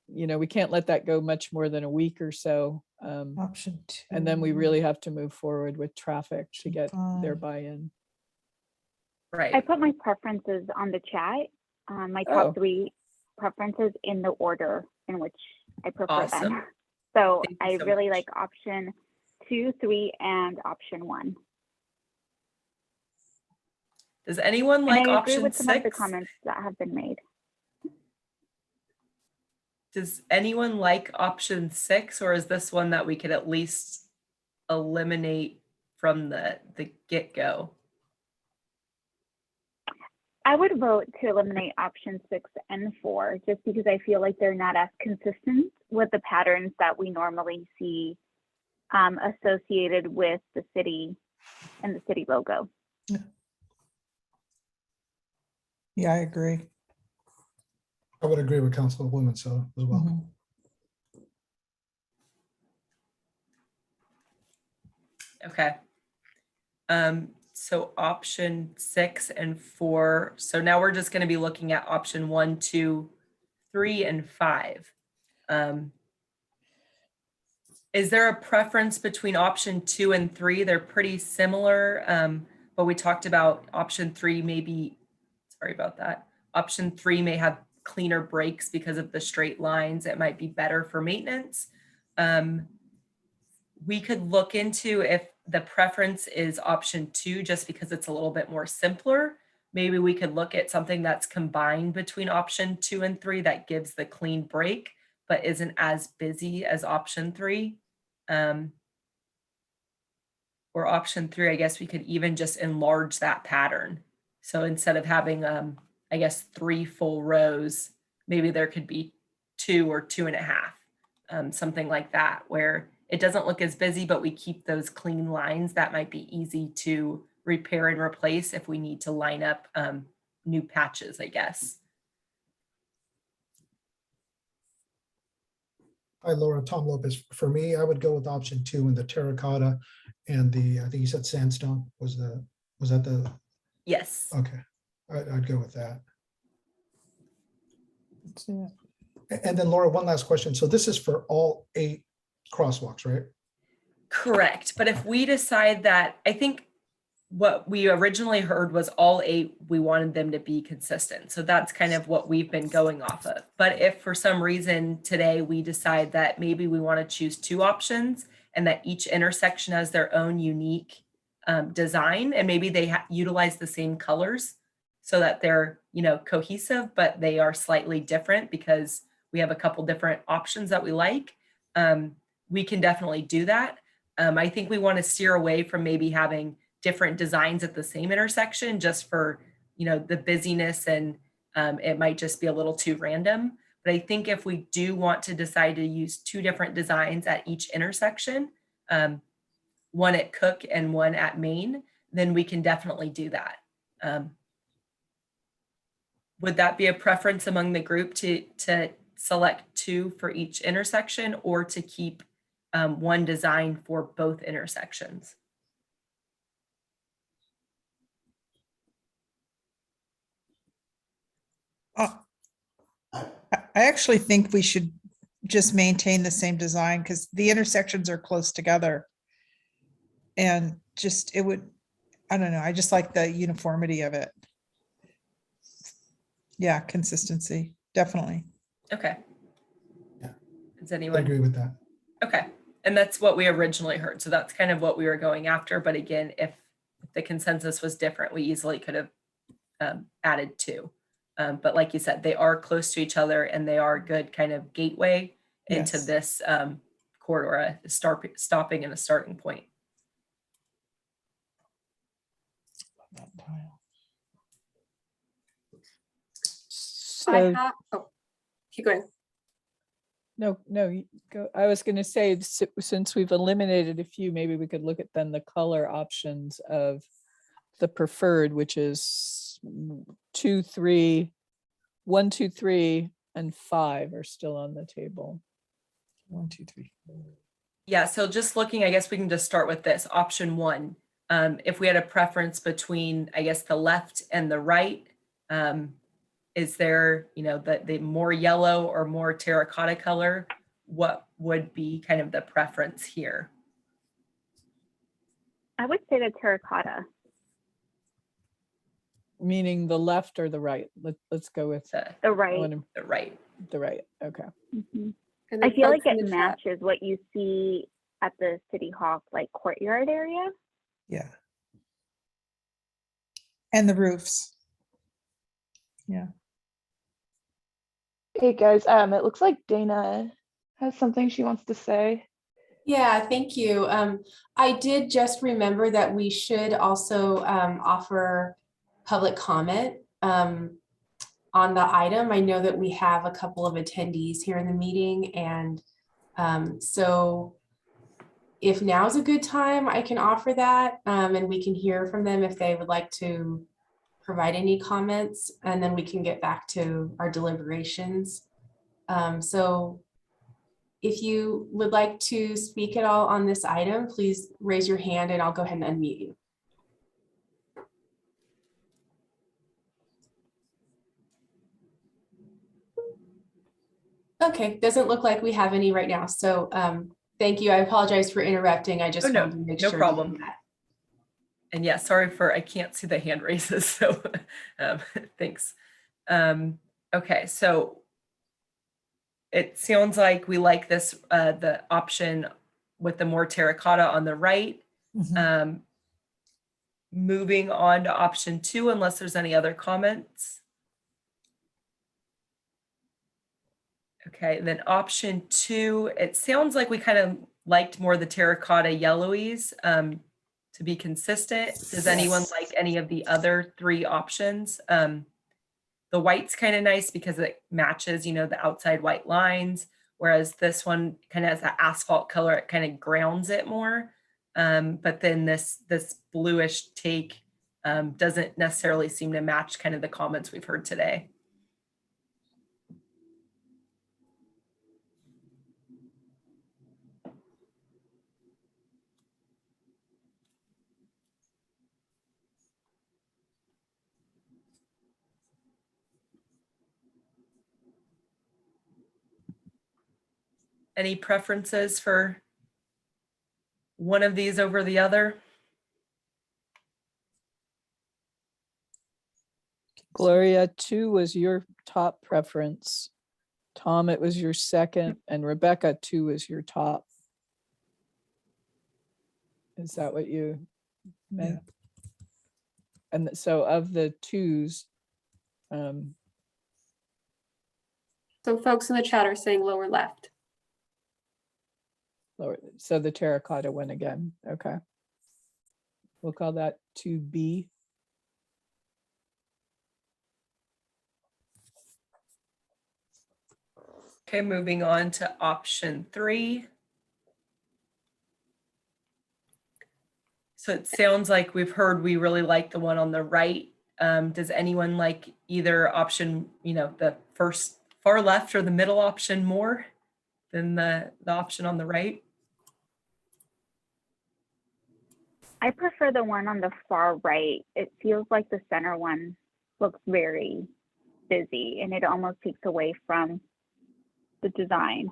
we can't let that go much more than a week or so. Option And then we 2, really have to move forward with traffic to get their 5. buy-in. Right. I put my preferences on the chat, my Oh. top 3 preferences in the order in which I prefer Awesome. them. So Thank you I so really much. like option 2, 3, and option 1. Does anyone And like I agree option with some of the 6? comments that have been made. Does anyone like option 6, or is this one that we could at least eliminate from the get-go? I would vote to eliminate option 6 and 4, just because I feel like they're not as consistent with the patterns that we normally see associated with the city and the city logo. Yeah, I agree. I would agree with Councilwoman Soto as well. Mhm. Okay. So option 6 and 4. So now we're just going to be looking at option 1, 2, 3, and 5. Is there a preference between option 2 and 3? They're pretty similar, but we talked about option 3 maybe, sorry about that. Option 3 may have cleaner breaks because of the straight lines. It might be better for maintenance. We could look into if the preference is option 2, just because it's a little bit more simpler. Maybe we could look at something that's combined between option 2 and 3 that gives the clean break, but isn't as busy as option 3. Or option 3, I guess we could even just enlarge that pattern. So instead of having, I guess, 3 full rows, maybe there could be 2 or 2.5, something like that, where it doesn't look as busy, but we keep those clean lines that might be easy to repair and replace if we need to line up new patches, I guess. Hi, Laura, Tom Lopez. For me, I would go with option 2 in the terracotta and the, I think you said sandstone was that the, Yes. okay. I'd go with that. That's it. And then Laura, one last question. So this is for all 8 crosswalks, right? Correct. But if we decide that, I think what we originally heard was all 8, we wanted them to be consistent. So that's kind of what we've been going off of. But if for some reason today we decide that maybe we want to choose 2 options and that each intersection has their own unique design, and maybe they utilize the same colors so that they're, cohesive, but they are slightly different because we have a couple different options that we like, we can definitely do that. I think we want to steer away from maybe having different designs at the same intersection just for, the busyness, and it might just be a little too random. But I think if we do want to decide to use 2 different designs at each intersection, one at Cook and one at Main, then we can definitely do that. Would that be a preference among the group to select 2 for each intersection, or to keep one design for both intersections? I actually think we should just maintain the same design because the intersections are close together. And just, it would, I don't know, I just like the uniformity of it. Yeah, consistency, definitely. Okay. Yeah. Does I anyone? agree with that. Okay. And that's what we originally heard. So that's kind of what we were going after. But again, if the consensus was different, we easily could have added 2. But like you said, they are close to each other and they are a good kind of gateway into Yes. this corridor, a stopping and a starting point. So, Keep going. no, you go. I was going to say, since we've eliminated a few, maybe we could look at then the color options of the preferred, which is 2, 3, 1, 2, 3, and 5 are still on the table. 1, 2, 3, 4. Yeah, so just looking, I guess we can just start with this option 1. If we had a preference between, I guess, the left and the right, is there, the more yellow or more terracotta color, what would be kind of the preference here? I would say the terracotta. Meaning the left or the right? Let's go with The The I right. wanna- the right. the right. Okay. Mhm. And I the feel like folks in it the chat- matches what you see at the City Hall like courtyard area. Yeah. And the roofs. Yeah. Hey guys, it looks like Dana has something she wants to say. Yeah, thank you. I did just remember that we should also offer public comment on the item. I know that we have a couple of attendees here in the meeting, and so if now's a good time, I can offer that, and we can hear from them if they would like to provide any comments, and then we can get back to our deliberations. So if you would like to speak at all on this item, please raise your hand and I'll go ahead and unmute you. Okay, doesn't look like we have any right now. So thank you. I apologize for interrupting. I just Oh, no, wanted to make no sure. problem. To do that. And yeah, sorry for, I can't see the hand raises, so thanks. Okay, so it sounds like we like this, the option with the more terracotta on the right. Mhm. Moving on to option 2, unless there's any other comments. Okay, then option 2, it sounds like we kind of liked more the terracotta yellowies to be consistent. Does anyone Yes. like any of the other 3 options? The white's kind of nice because it matches, you know, the outside white lines, whereas this one kind of has that asphalt color. It kind of grounds it more. But then this bluish take doesn't necessarily seem to match kind of the comments we've heard today. Any preferences for one of these over the other? Gloria, 2 was your top preference. Tom, it was your second, and Rebecca, 2 was your top. Is that what you meant? And so of the 2s, So folks in the chat are saying lower left. so the terracotta one again, okay. We'll call that 2B. Okay, moving on to option 3. So it sounds like we've heard we really like the one on the right. Does anyone like either option, you know, the first far left or the middle option more than the option on the right? I prefer the one on the far right. It feels like the center one looks very busy and it almost takes away from the design.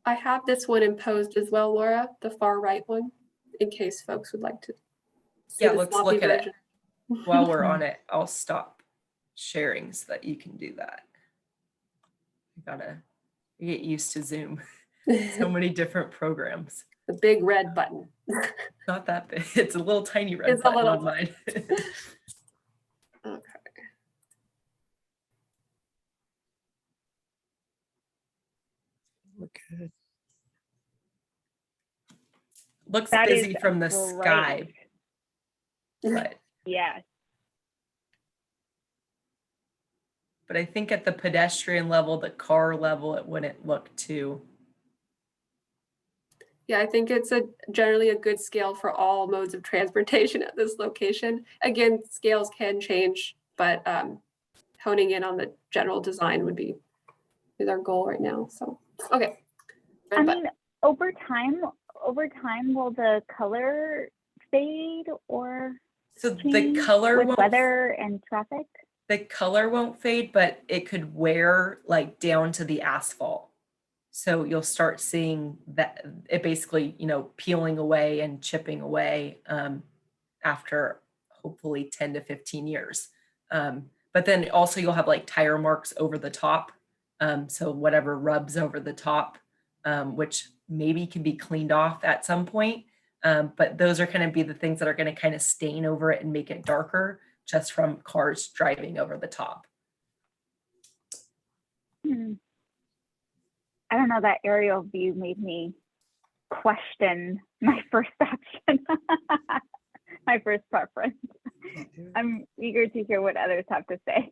I have this one imposed as well, Laura, the far right one, in case folks would like to see Yeah, the let's sloppy look at it. version. While we're on it, I'll stop sharing so that you can do that. You gotta get used to Zoom. So many different programs. The big red button. Not that big. It's a little tiny red It's a button little on mine. Okay. Look good. Looks That busy is from the great. sky, but Yes. I think at the pedestrian level, the car level, it wouldn't look too. Yeah, I think it's generally a good scale for all modes of transportation at this location. Again, scales can change, but honing in on the general design is our goal right now. So, okay. I mean, over time, will the color fade or So the change color with won't, weather and traffic? the color won't fade, but it could wear like down to the asphalt. So you'll start seeing that it basically, peeling away and chipping away after hopefully 10 to 15 years. But then also you'll have like tire marks over the top. So whatever rubs over the top, which maybe can be cleaned off at some point. But those are going to be the things that are going to kind of stain over it and make it darker just from cars driving over the top. I don't know, that aerial view made me question my first option, my first preference. I'm eager to hear what others have to say.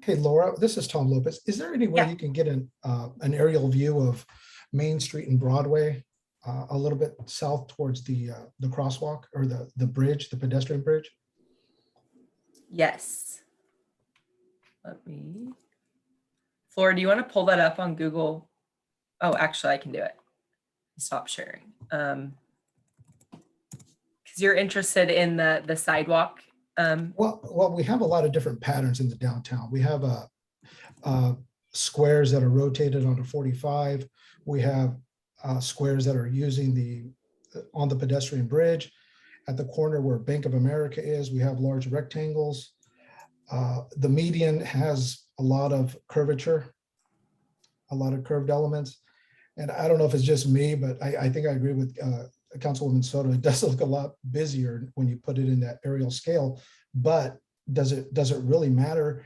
Hey, Laura, this is Tom Lopez. Is there any way Yeah. you can get an aerial view of Main Street and Broadway a little bit south towards the crosswalk or the bridge, the pedestrian bridge? Yes. Let me, Flora, do you want to pull that up on Google? Oh, actually I can do it. Stop sharing. Because you're interested in the sidewalk. Well, we have a lot of different patterns in the downtown. We have squares that are rotated onto 45. We have squares that are using on the pedestrian bridge. At the corner where Bank of America is, we have large rectangles. The median has a lot of curvature, a lot of curved elements. And I don't know if it's just me, but I think I agree with Councilwoman Soto. It does look a lot busier when you put it in that aerial scale, but does it really matter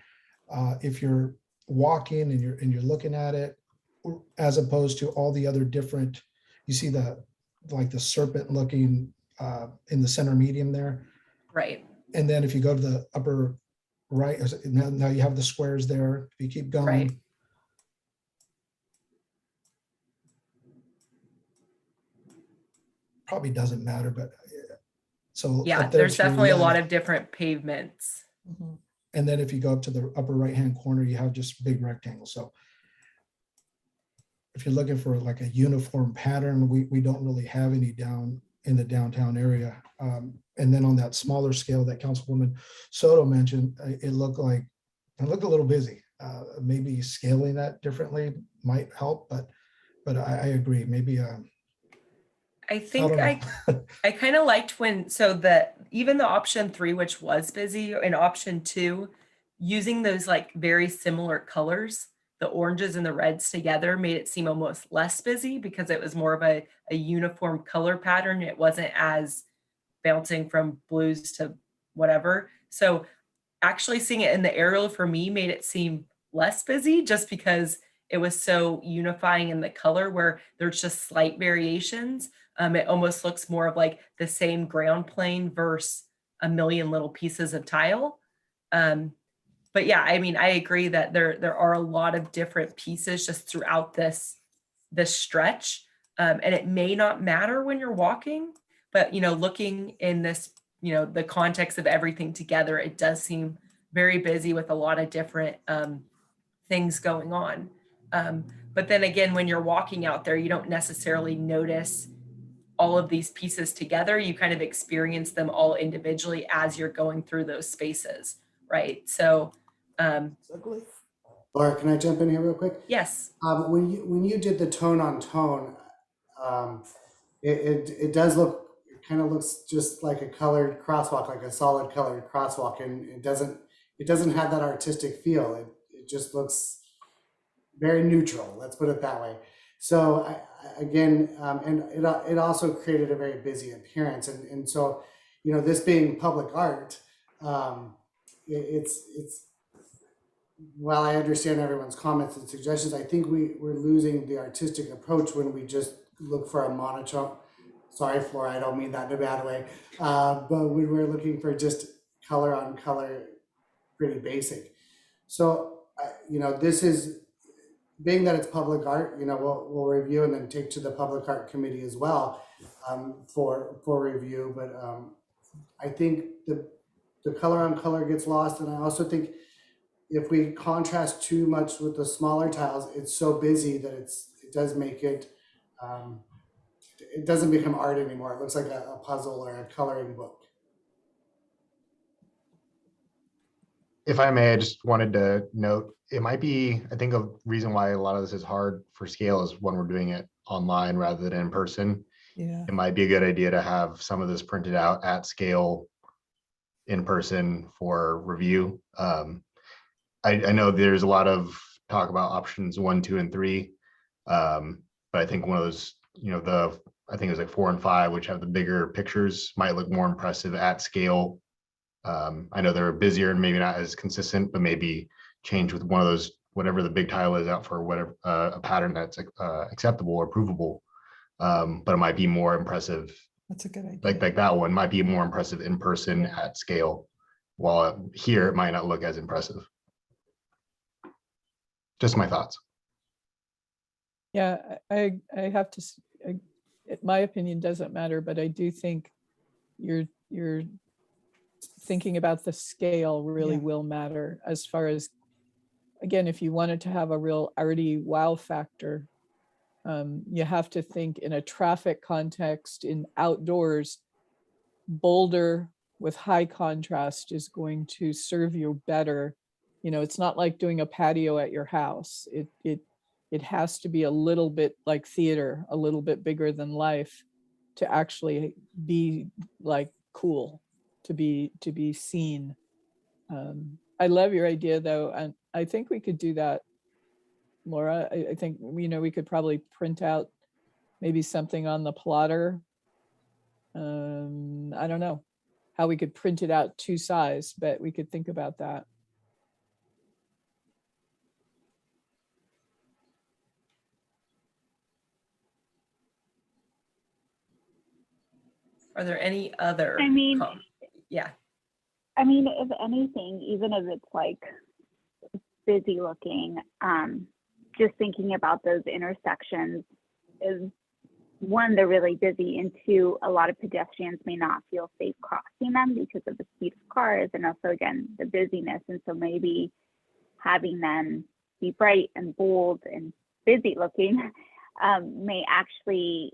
if you're walking and you're looking at it, as opposed to all the other different, you see the serpent looking in the center medium there. Right. And then if you go to the upper right, now you have the squares there. If you keep going. Right. Probably doesn't matter, but so Yeah, up there there's to your definitely a lot left. of different pavements. And then if you go up to the upper right-hand corner, you have just big rectangles. So if you're looking for like a uniform pattern, we don't really have any down in the downtown area. And then on that smaller scale that Councilwoman Soto mentioned, it looked a little busy. Maybe scaling that differently might help, but I agree. Maybe I think I I kind of liked even the option 3, which was busy, and option 2, using those like very similar colors, the oranges and the reds together, made it seem almost less busy because it was more of a uniform color pattern. It wasn't as bouncing from blues to whatever. So actually seeing it in the aerial for me made it seem less busy just because it was so unifying in the color where there's just slight variations. It almost looks more of like the same ground plane versus a million little pieces of tile. But yeah, I mean, I agree that there are a lot of different pieces just throughout this stretch. And it may not matter when you're walking, but looking in this, the context of everything together, it does seem very busy with a lot of different things going on. But then again, when you're walking out there, you don't necessarily notice all of these pieces together. You kind of experience them all individually as you're going through those spaces, right? So Laura, can I jump in here real quick? yes. When you did the tone on tone, it does look, it kind of looks just like a colored crosswalk, like a solid colored crosswalk, and it doesn't have that artistic feel. It just looks very neutral. Let's put it that way. So and it also created a very busy appearance, and so this being public art, it's while I understand everyone's comments and suggestions, I think we're losing the artistic approach when we just look for a monotone. Sorry, Flora, I don't mean that in a bad way. But when we're looking for just color on color, pretty basic. So, this is, being that it's public art, we'll review and then take to the public art committee as well for review. But I think the color on color gets lost. And I also think if we contrast too much with the smaller tiles, it's so busy that it does make it, it doesn't become art anymore. It looks like a puzzle or a coloring book. if I may, I just wanted to note, it might be, I think a reason why a lot of this is hard for scale is when we're doing it online rather than in person. Yeah. It might be a good idea to have some of this printed out at scale in person for review. I know there's a lot of talk about options 1, 2, and 3. But I think one of those, I think it was like 4 and 5, which have the bigger pictures, might look more impressive at scale. I know they're busier and maybe not as consistent, but maybe change with one of those, whatever the big tile is out for whatever, a pattern that's acceptable or provable. But it might be more impressive. That's a good idea. Like that one might be more impressive in person at scale, while here it might not look as impressive. Just my thoughts. Yeah, I have to, my opinion doesn't matter, but I do think you're thinking about the scale really will matter as far as, again, if you wanted to have a real arty wow factor, you have to think in a traffic context in outdoors, bolder with high contrast is going to serve you better. It's not like doing a patio at your house. It has to be a little bit like theater, a little bit bigger than life to actually be like cool, to be seen. I love your idea though, and I think we could do that, Laura. I think we could probably print out maybe something on the plotter. I don't know how we could print it out 2 size, but we could think about that. Are there any other? I mean, yeah. I mean, if anything, even if it's like busy looking, just thinking about those intersections is, one, they're really busy, and 2, a lot of pedestrians may not feel safe crossing them because of the speed of cars and also, again, the busyness. And so maybe having them be bright and bold and busy looking may actually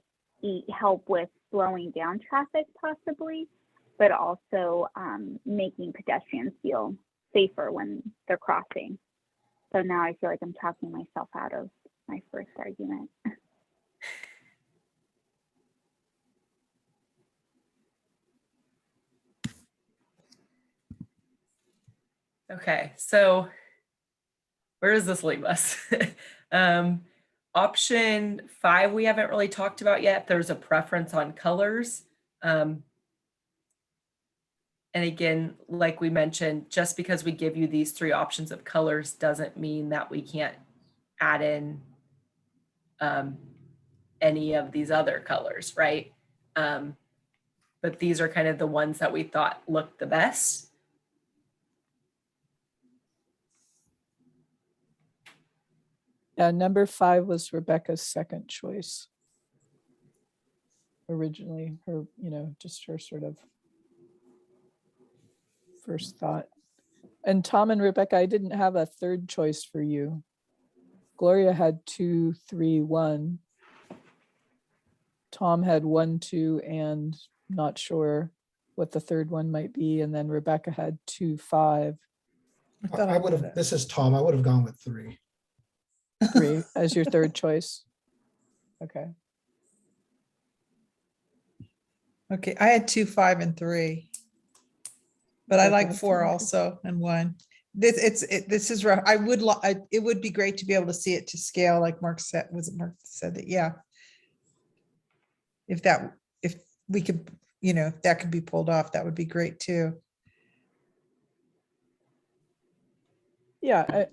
help with slowing down traffic possibly, but also making pedestrians feel safer when they're crossing. So now I feel like I'm talking myself out of my first argument. Okay, so where does this leave us? Option 5, we haven't really talked about yet. There's a preference on colors. And again, like we mentioned, just because we give you these 3 options of colors doesn't mean that we can't add in any of these other colors, right? But these are kind of the ones that we thought looked the best. Yeah, number 5 was Rebecca's second choice. Originally, her, just her sort of first thought. And Tom and Rebecca, I didn't have a third choice for you. Gloria had 2, 3, 1. Tom had 1, 2, and not sure what the third one might be. And then Rebecca had 2, 5. I would have, this is Tom, I would have gone with 3. 3 as your third choice. Okay. Okay, I had 2, 5, and 3. But I Okay, like that's 4 fine. also and 1. This is rough. It would be great to be able to see it to scale, like Mark said. Was it Mark said that? Yeah. If we could, if that could be pulled off, that would be great too. Yeah,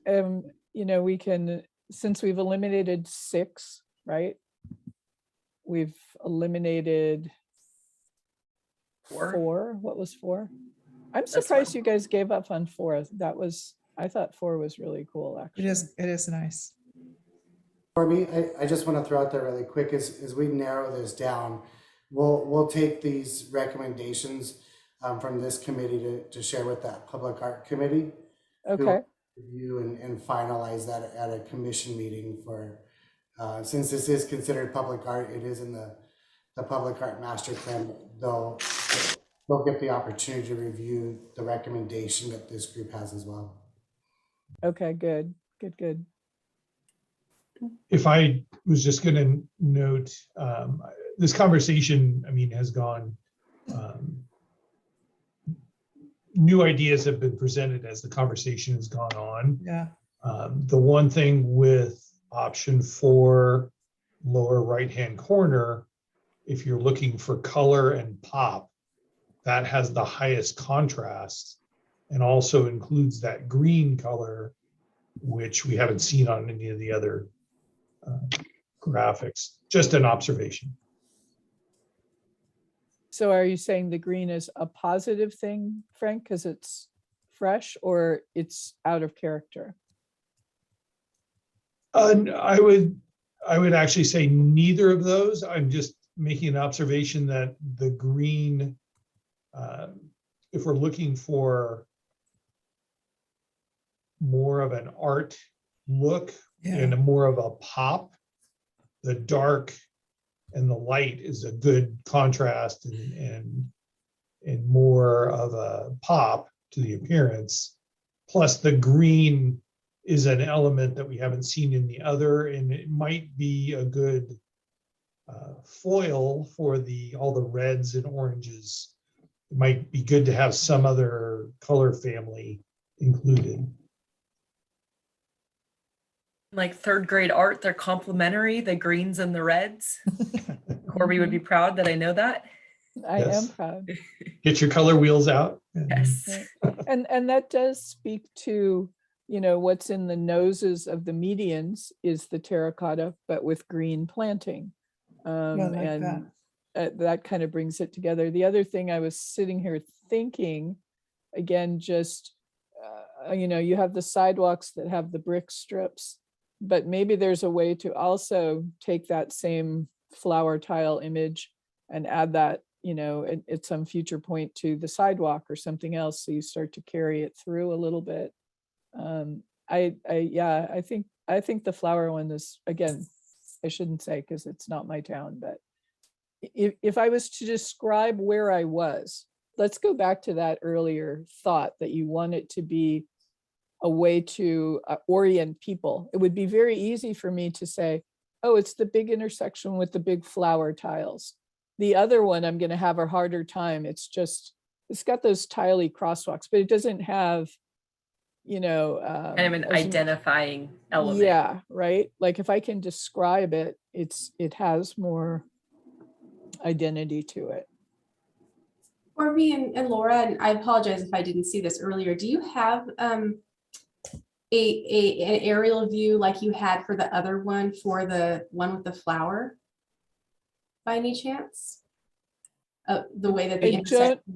we can, since we've eliminated 6, right? We've eliminated 4. What was 4? I'm surprised you guys gave up on 4. I thought 4 was really cool, actually. It is nice. For me, I just want to throw out there really quick as we narrow this down, we'll take these recommendations from this committee to share with that public art committee. Okay. Review and finalize that at a commission meeting for, since this is considered public art, it is in the public art master plan, though they'll get the opportunity to review the recommendation that this group has as well. Okay, good. If I was just going to note, this conversation, I mean, has gone, new ideas have been presented as the conversation has gone on. Yeah. The one thing with option 4, lower right-hand corner, if you're looking for color and pop, that has the highest contrast and also includes that green color, which we haven't seen on any of the other graphics. Just an observation. So are you saying the green is a positive thing, Frank, because it's fresh, or it's out of character? I would actually say neither of those. I'm just making an observation that the green, if we're looking for more of an art look and more of a pop, the dark and the light is a good contrast and more of a pop to the appearance. Plus the green is an element that we haven't seen in the other, and it might be a good foil for all the reds and oranges. It might be good to have some other color family included. Like 3rd grade art, they're complementary, the greens and the reds. Corby would be proud that I know that. I Yes. am proud. Get your color wheels out. Yes. And that does speak to, what's in the noses of the medians is the terracotta, but with green planting. And that kind of brings it together. The other thing I was sitting here thinking, again, just, you have the sidewalks that have the brick strips, but maybe there's a way to also take that same flower tile image and add that, at some future point to the sidewalk or something else. So you start to carry it through a little bit. I think the flower one is, again, I shouldn't say because it's not my town, but if I was to describe where I was, let's go back to that earlier thought that you want it to be a way to orient people. It would be very easy for me to say, oh, it's the big intersection with the big flower tiles. The other one, I'm going to have a harder time. It's got those tiley crosswalks, but it doesn't have, Kind of an identifying element. Yeah, right. Like if I can describe it, it has more identity to it. Corby and Laura, and I apologize if I didn't see this earlier. Do you have an aerial view like you had for the other one, for the one with the flower, by any chance? The way that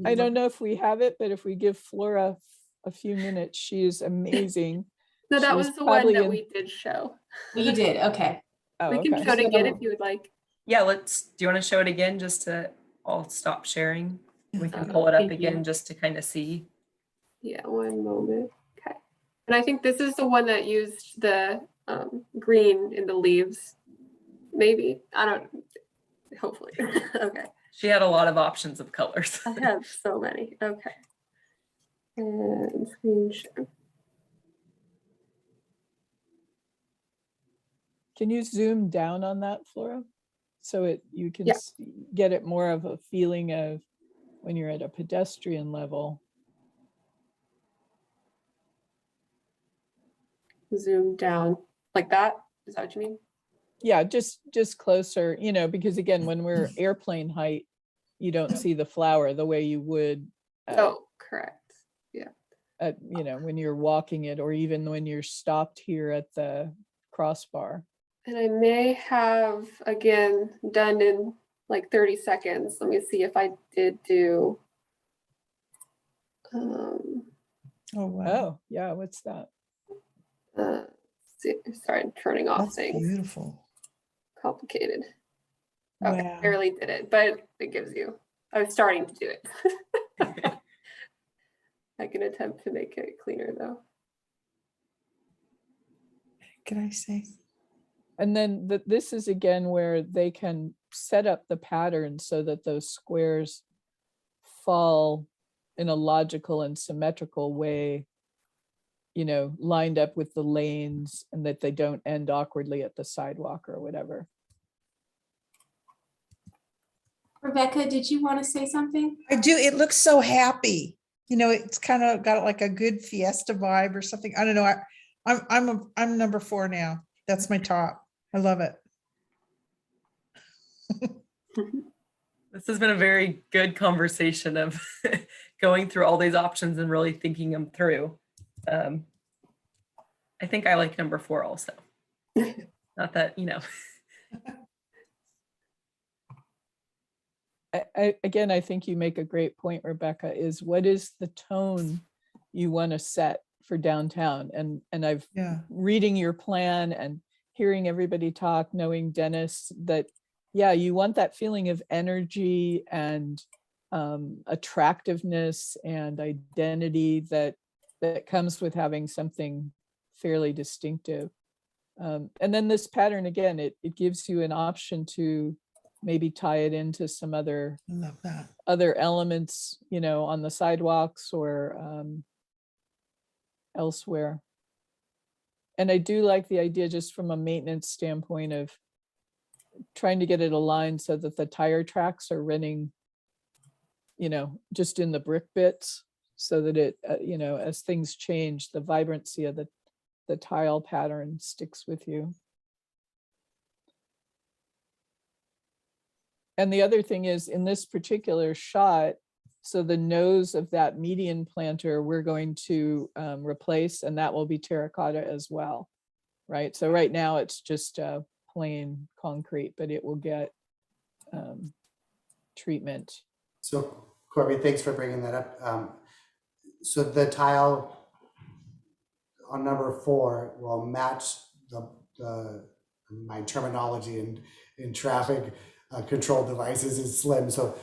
I don't know if we have it, but if we give Flora a few minutes, she is amazing. No, that She was is the one that probably we did show. You did, okay. Oh, We can okay. show it again if you would like. Yeah, do you want to show it again just to, I'll stop sharing. We can pull it up Thank you. again just to kind of see. Yeah, one moment. Okay. And I think this is the one that used the green in the leaves. Maybe. I don't, hopefully. Okay. She had a lot of options of colors. I have so many. Okay. And screen share. Can you zoom down on that, Flora? So you can Yeah. get it more of a feeling of when you're at a pedestrian level. Zoom down like that. Is that what you mean? Yeah, just closer, because again, when we're airplane height, you don't see the flower the way you would. Oh, correct. Yeah. When you're walking it, or even when you're stopped here at the crossbar. And I may have, again, done in like 30 seconds. Let me see if I did do. Oh, wow. Oh, yeah, what's that? Sorry, I'm turning off That's things. beautiful. Complicated. Okay, Wow. barely did it, but it gives you. I was starting to do it. I can attempt to make it cleaner though. Can I say? And then this is again where they can set up the pattern so that those squares fall in a logical and symmetrical way, you know, lined up with the lanes, and that they don't end awkwardly at the sidewalk or whatever. Rebecca, did you want to say something? I do. It looks so happy. You know, it's kind of got like a good fiesta vibe or something. I don't know. I'm number 4 now. That's my top. I love it. This has been a very good conversation of going through all these options and really thinking them through. I think I like number 4 also. Not that, you know. Again, I think you make a great point, Rebecca, is what is the tone you want to set for downtown? And I've reading your plan and hearing everybody talk, knowing Dennis, that, yeah, you want that feeling of energy and attractiveness and identity that comes with having something fairly distinctive. And then this pattern, again, it gives you an option to maybe tie it into some other elements, you know, on the sidewalks or elsewhere. And I do like the idea, just from a maintenance standpoint, of trying to get it aligned so that the tire tracks are running, you know, just in the brick bits, so that it, you know, as things change, the vibrancy of the tile pattern sticks with you. And the other thing is, in this particular shot, so the nose of that median planter we're going to replace, and that will be terracotta as well, right? So right now it's just plain concrete, but it will get treatment. So Corby, thanks for bringing that up. So the tile on number 4 will match my terminology in traffic control devices is slim. So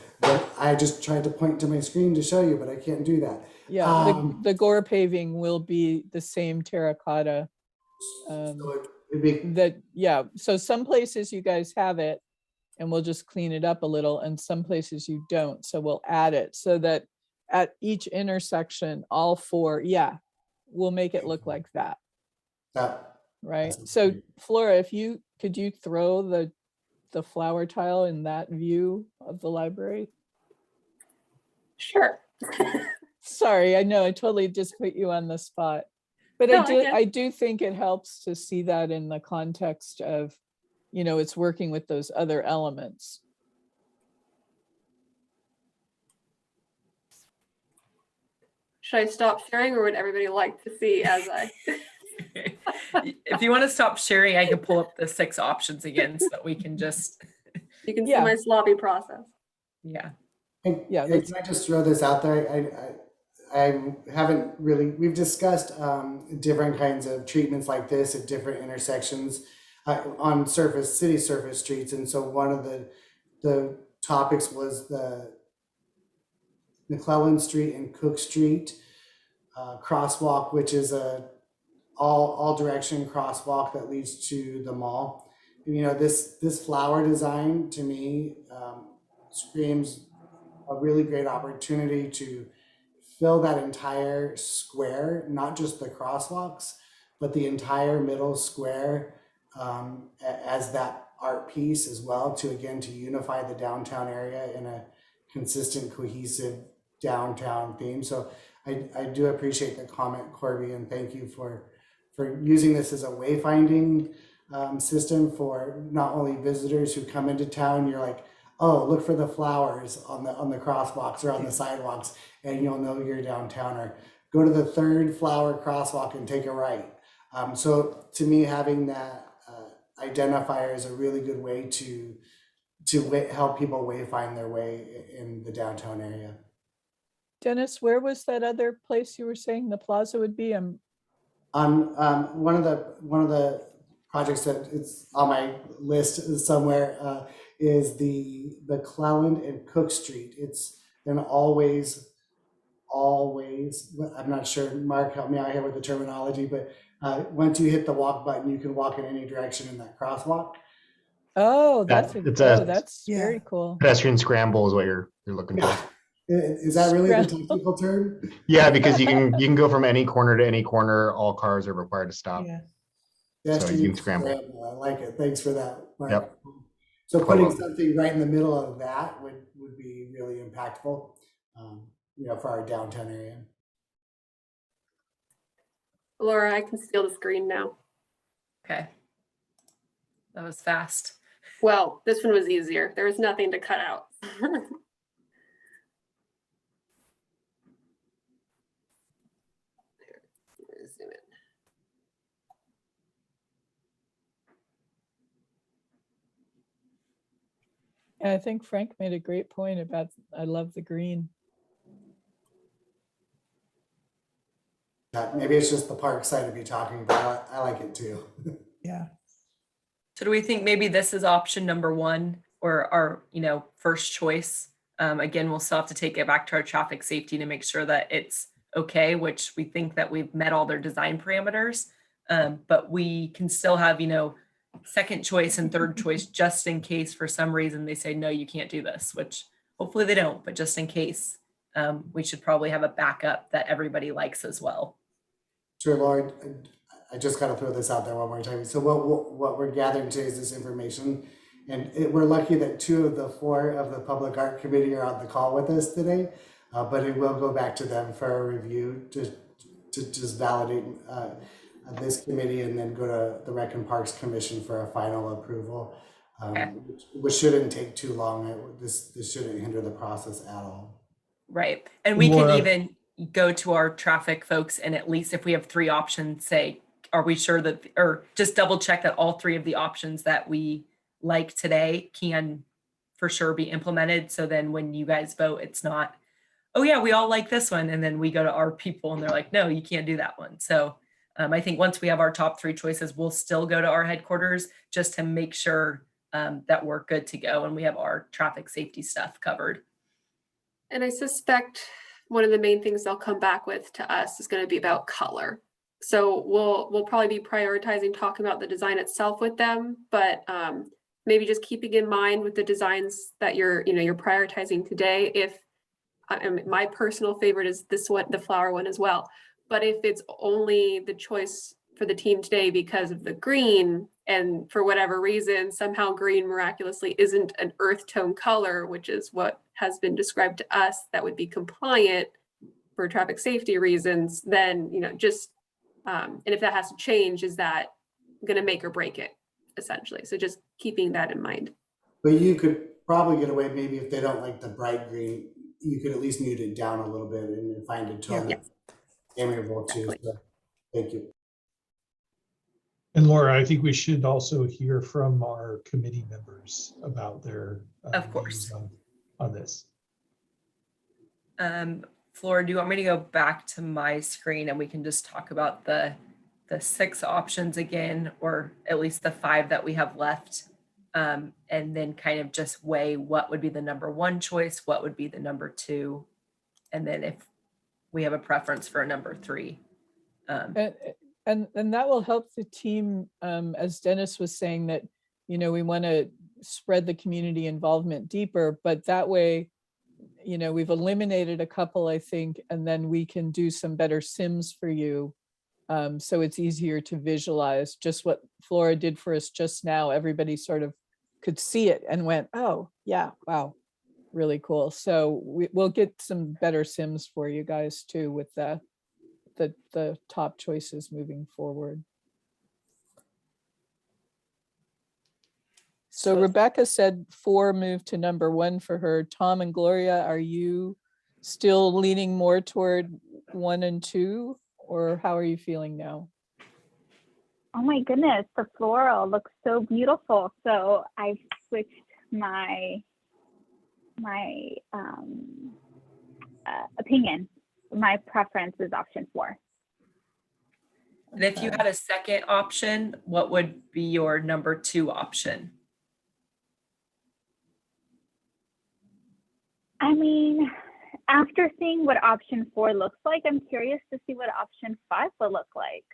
I just tried to point to my screen to show you, but I can't do that. Yeah, the gore paving will be the same terracotta. So it'd be, so some places you guys have it and we'll just clean it up a little, and some places you don't. So we'll add it so that at each intersection, all 4, we'll make it look like that. Right. So Flora, could you throw the flower tile in that view of the library? Sure. Sorry, I know I totally just put you on the spot, but No, I do think it helps to see that in the context of, you know, it's working with those other elements. Should I stop sharing, or would everybody like to see as I? If you want to stop sharing, I can pull up the 6 options again so that we can just. You can see my sloppy process. Yeah. can I just throw this out there? I haven't really, we've discussed different kinds of treatments like this at different intersections on city surface streets. And so one of the topics was the Mcclelland Street and Cook Street crosswalk, which is a all direction crosswalk that leads to the mall. And, you know, this flower design to me screams a really great opportunity to fill that entire square, not just the crosswalks, but the entire middle square as that art piece as well, to unify the downtown area in a consistent, cohesive downtown theme. So I do appreciate the comment, Corby, and thank you for using this as a wayfinding system for not only visitors who come into town. You're like, oh, look for the flowers on the crosswalks or on the sidewalks, and you'll know you're downtown. Or go to the 3rd flower crosswalk and take a right. So to me, having that identifier is a really good way to help people wayfind their way in the downtown area. Dennis, where was that other place you were saying the plaza would be? One of the projects that it's on my list somewhere is the Mcclelland and Cook Street. It's an always, I'm not sure, Mark, help me out here with the terminology, but once you hit the walk button, you can walk in any direction in that crosswalk. Oh, that's very cool. Pedestrian scramble is what you're looking for. Is that really the Scramble. technical term? Yeah, because you can go from any corner to any corner. All cars are required to stop. Yeah. So you can scramble. I like it. Thanks for that, Mark. Yep. So Quite putting well. something right in the middle of that would be really impactful, for our downtown area. Laura, I can steal the screen now. Okay. That was fast. Well, this one was easier. There was nothing to cut out. Zoom in. Yeah, I think Frank made a great point about, I love the green. Maybe it's just the park side to be talking about. I like it too. Yeah. So do we think maybe this is option number one or our, first choice? Again, we'll still have to take it back to our traffic safety to make sure that it's okay, which we think that we've met all their design parameters. But we can still have, second choice and third choice, just in case for some reason they say, no, you can't do this, which hopefully they don't, but just in case, we should probably have a backup that everybody likes as well. Sure, Laura, I just got to throw this out there one more time. So what we're gathering today is this information, and we're lucky that 2 of the 4 of the Public Art Committee are on the call with us today, but it will go back to them for a review to just validate this committee and then go to the Rec and Parks Commission for a final approval, which shouldn't take too long. This shouldn't hinder the process at all. Right. And we Laura. can even go to our traffic folks and at least if we have 3 options, say, are we sure that, or just double check that all 3 of the options that we like today can for sure be implemented. So then when you guys vote, it's not, oh yeah, we all like this one. And then we go to our people and they're like, no, you can't do that one. So I think once we have our top 3 choices, we'll still go to our headquarters just to make sure that we're good to go and we have our traffic safety stuff covered. And I suspect one of the main things they'll come back with to us is going to be about color. So we'll probably be prioritizing talking about the design itself with them, but maybe just keeping in mind with the designs that you're prioritizing today. If my personal favorite is this one, the flower one as well. But if it's only the choice for the team today because of the green, and for whatever reason, somehow green miraculously isn't an earth tone color, which is what has been described to us that would be compliant for traffic safety reasons, then, and if that has to change, is that going to make or break it, essentially? So just keeping that in mind. But you could probably get away, maybe if they don't like the bright green, you could at least mute it down a little bit and find a tone that's amiable too. So, thank you. And Laura, I think we should also hear from our committee members about their Of course. views on this. Flora, do you want me to go back to my screen and we can just talk about the 6 options again, or at least the 5 that we have left, and then kind of just weigh what would be the number 1 choice, what would be the number 2, and then if we have a preference for a number 3. And that will help the team, as Dennis was saying, that, we want to spread the community involvement deeper, but that way, we've eliminated a couple, I think, and then we can do some better sims for you. So it's easier to visualize just what Flora did for us just now. Everybody sort of could see it and went, oh yeah, wow, really cool. So we'll get some better sims for you guys too with the top choices moving forward. So Rebecca said 4 moved to number 1 for her. Tom and Gloria, are you still leaning more toward 1 and 2, or how are you feeling now? Oh my goodness, the floral looks so beautiful. So I switched my opinion. My preference is option 4. And if you had a second option, what would be your number 2 option? I mean, after seeing what option 4 looks like, I'm curious to see what option 5 will look like.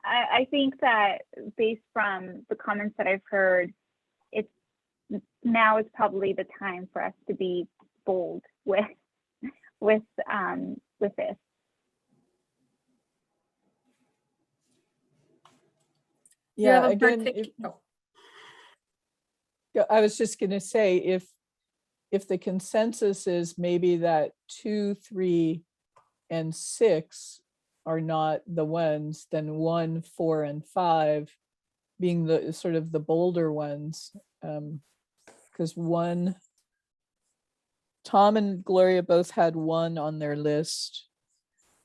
I think that based from the comments that I've heard, now is probably the time for us to be bold with with this. Do you have Yeah, a again, I was just gonna say, if the consensus is maybe that 2, 3, and 6 are not the ones, then 1, 4, and 5 being the sort of the bolder ones. Because Tom and Gloria both had 1 on their list.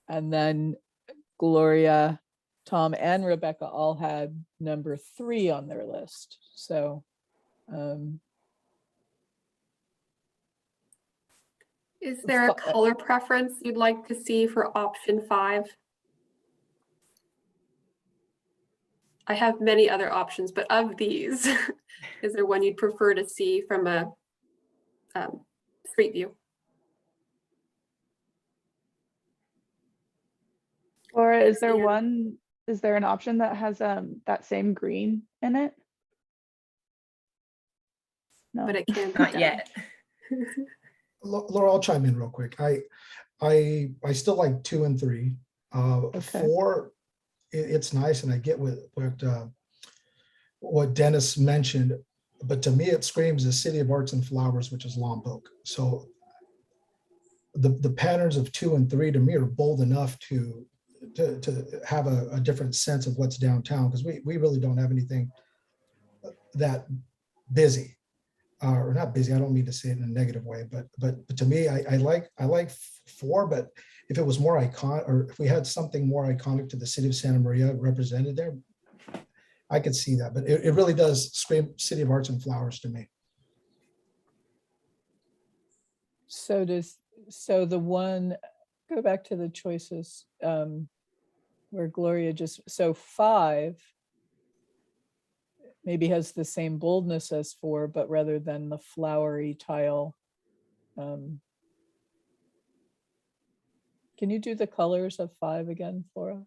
And then Gloria, Tom, and Rebecca all had number 3 on their list. So is there a color preference you'd like to see for option 5? I have many other options, but of these, is there one you'd prefer to see from a street view? Or is there an option that has that same green in it? No. But it can't be Not done. yet. Laura, I'll chime in real quick. I still like 2 and 3. Okay. 4, it's nice, and I get what Dennis mentioned, but to me it screams the City of Arts and Flowers, which is Lombok. So the patterns of 2 and 3 to me are bold enough to have a different sense of what's downtown, because we really don't have anything that busy. Or not busy, I don't mean to say it in a negative way, but to me, I like 4, but if it was more iconic, or if we had something more iconic to the city of Santa Maria represented there, I could see that. But it really does scream City of Arts and Flowers to me. so the one, go back to the choices where Gloria so 5 maybe has the same boldness as 4, but rather than the flowery tile. Can you do the colors of 5 again, Flora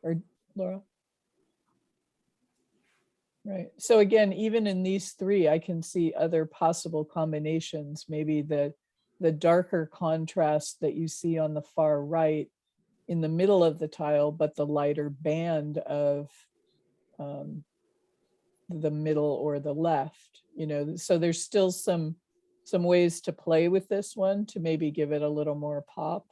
or Laura? Right. So again, even in these 3, I can see other possible combinations. Maybe the darker contrast that you see on the far right in the middle of the tile, but the lighter band of the middle or the left, so there's still some ways to play with this one to maybe give it a little more pop.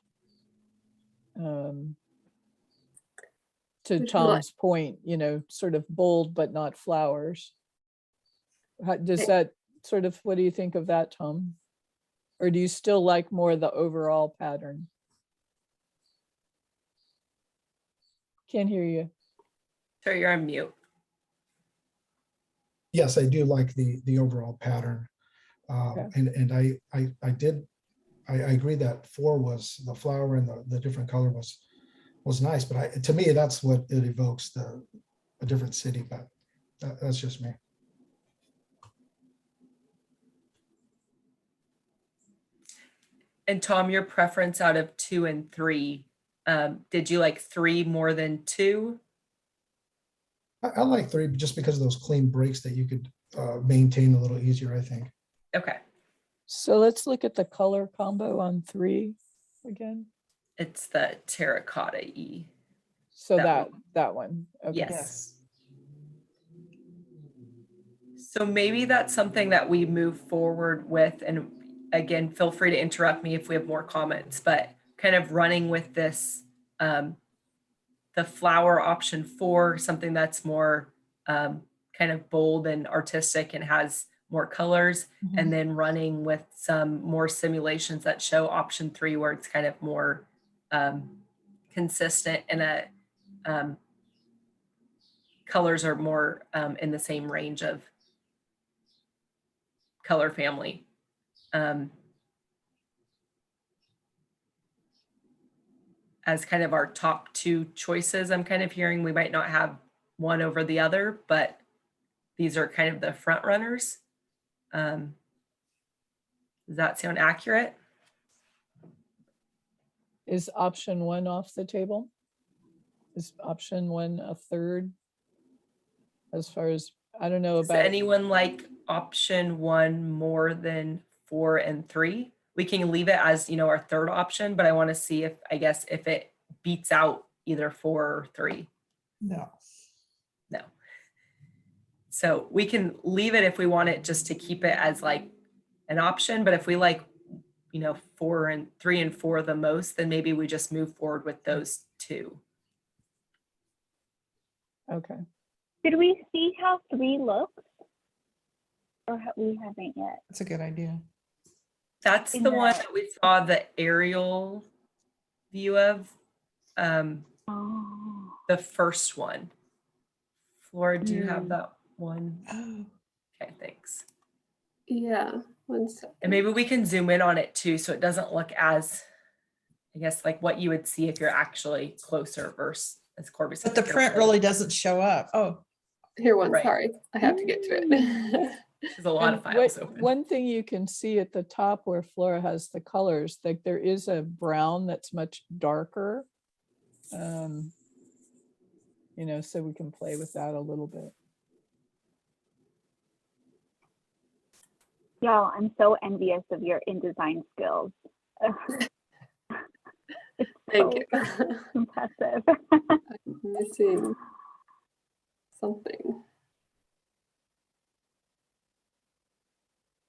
To Tom's point, sort of bold but not flowers. Does that sort of, what do you think of that, Tom? Or do you still like more the overall pattern? Can't hear you. So you're on mute. Yes, I do like the overall pattern. Okay. And I agree that 4 was the flower, and the different color was nice, but to me, that's what it evokes, a different city, but that's just me. And Tom, your preference out of 2 and 3, did you like 3 more than 2? I like 3 just because of those clean breaks that you could maintain a little easier, I think. Okay. So let's look at the color combo on 3 again. It's the terracotta E. So that one. Okay. Yes. So maybe that's something that we move forward with. And again, feel free to interrupt me if we have more comments, but kind of running with this, the flower option 4, something that's more kind of bold and artistic and has more colors, and then running with some more simulations that show option 3, where it's kind of more consistent and colors are more in the same range of color family. As kind of our top 2 choices, I'm kind of hearing we might not have one over the other, but these are kind of the front runners. Does that sound accurate? Is option 1 off the table? Is option 1 a third? As far as, I don't know Does about. anyone like option 1 more than 4 and 3. We can leave it as, our third option, but I want to see if it beats out either 4 or 3. No. No. So we can leave it if we want it just to keep it as like an option, but if we like, 4 and 3 and 4 the most, then maybe we just move forward with those 2. Okay. Did we see how 3 looks? Or we haven't yet? That's a good idea. That's In the one the- that we saw the aerial view of, Oh. the first one. Flora, do you have Hmm. that one? Oh, Okay, thanks. Yeah, one second. And maybe we can zoom in on it too, so it doesn't look as, like what you would see if you're actually closer versus, as Corby said. but the if you're print really doesn't show up. Oh, Here one, Right. sorry, I have to get to it. There's a lot of And files open. one thing you can see at the top where Flora has the colors, like there is a brown that's much darker. So we can play with that a little bit. Y'all, I'm so envious of your InDesign skills. It's Thank so you. impressive. I'm missing something.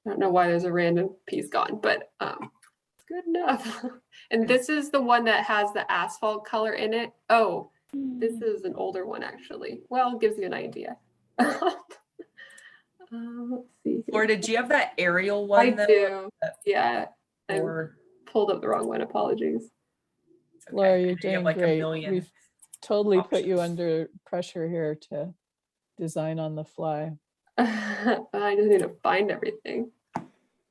I don't know why there's a random piece gone, but it's good enough. And this is the one that has the asphalt color in it. Oh, this is an older one actually. Well, it gives you an idea. Let's see. Flora, did you have that aerial I one? do. Yeah, I Or pulled up the wrong one. Apologies. it's okay. Laura, I know you're you have doing like a great. million We've totally put you options. under pressure here to design on the fly. I just need to find everything.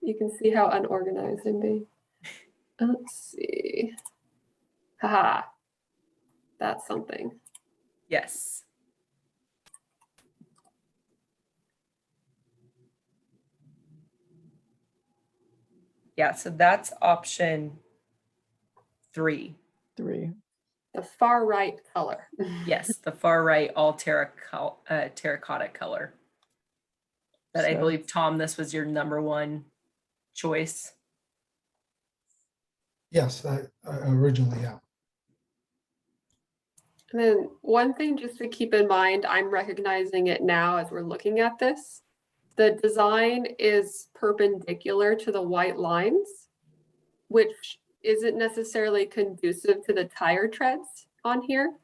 You can see how unorganized I'm being. Let's see. Haha. That's something. Yes. Yeah, so that's option 3. 3. The far right color. Yes, the far right, all terracotta color. But I So- believe, Tom, this was your number 1 choice. Yes, I originally, yeah. And then one thing just to keep in mind, I'm recognizing it now as we're looking at this. The design is perpendicular to the white lines, which isn't necessarily conducive to the tire treads on here.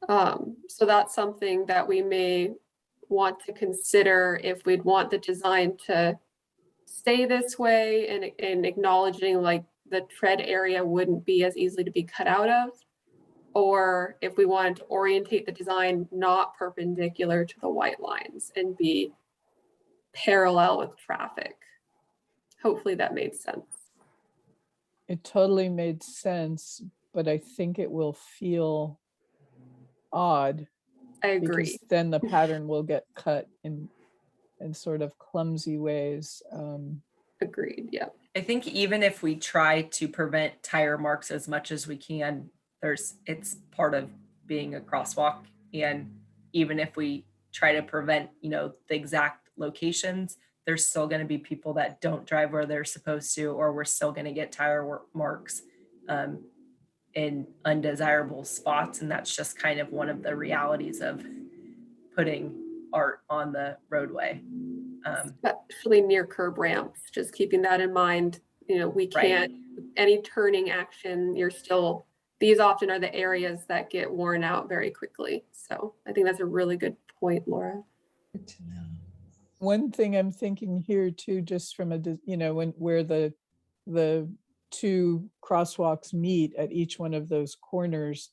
So that's something that we may want to consider if we'd want the design to stay this way and acknowledging like the tread area wouldn't be as easily to be cut out of, or if we wanted to orientate the design not perpendicular to the white lines and be parallel with traffic. Hopefully that made sense. It totally made sense, but I think it will feel odd. I agree. Because then the pattern will get cut in sort of clumsy ways. Agreed, yeah. I think even if we try to prevent tire marks as much as we can, it's part of being a crosswalk. And even if we try to prevent, the exact locations, there's still going to be people that don't drive where they're supposed to, or we're still going to get tire marks in undesirable spots. And that's just kind of one of the realities of putting art on the roadway. Especially near curb ramps, just keeping that in mind. We can't, any turning action, these often are the areas that get worn out very quickly. So I think that's a really good point, Laura. good to know. One thing I'm thinking here too, just from where the 2 crosswalks meet at each one of those corners,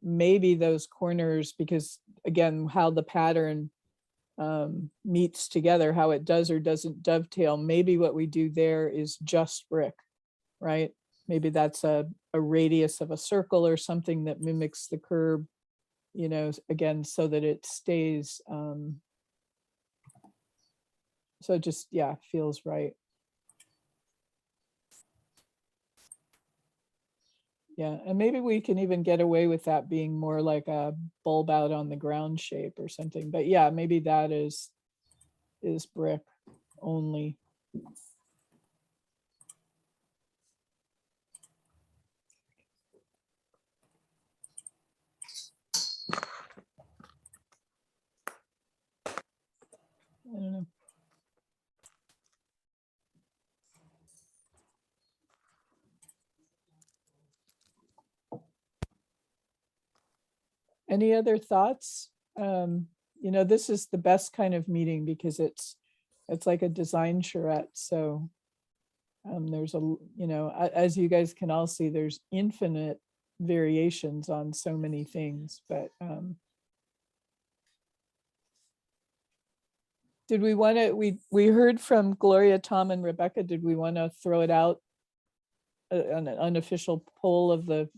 maybe those corners, because again, how the pattern meets together, how it does or doesn't dovetail, maybe what we do there is just brick, right? Maybe that's a radius of a circle or something that mimics the curb, again, so that it stays, so just, yeah, feels right. Yeah, and maybe we can even get away with that being more like a bulb out on the ground shape or something. But yeah, maybe that is brick. only. I don't know. Any other thoughts? You know, this is the best kind of meeting because it's like a design charrette. So there's you know, as you guys can all see, there's infinite variations on so many things, but did we want to, we heard from Gloria, Tom, and Rebecca. Did we want to throw it out an unofficial poll of the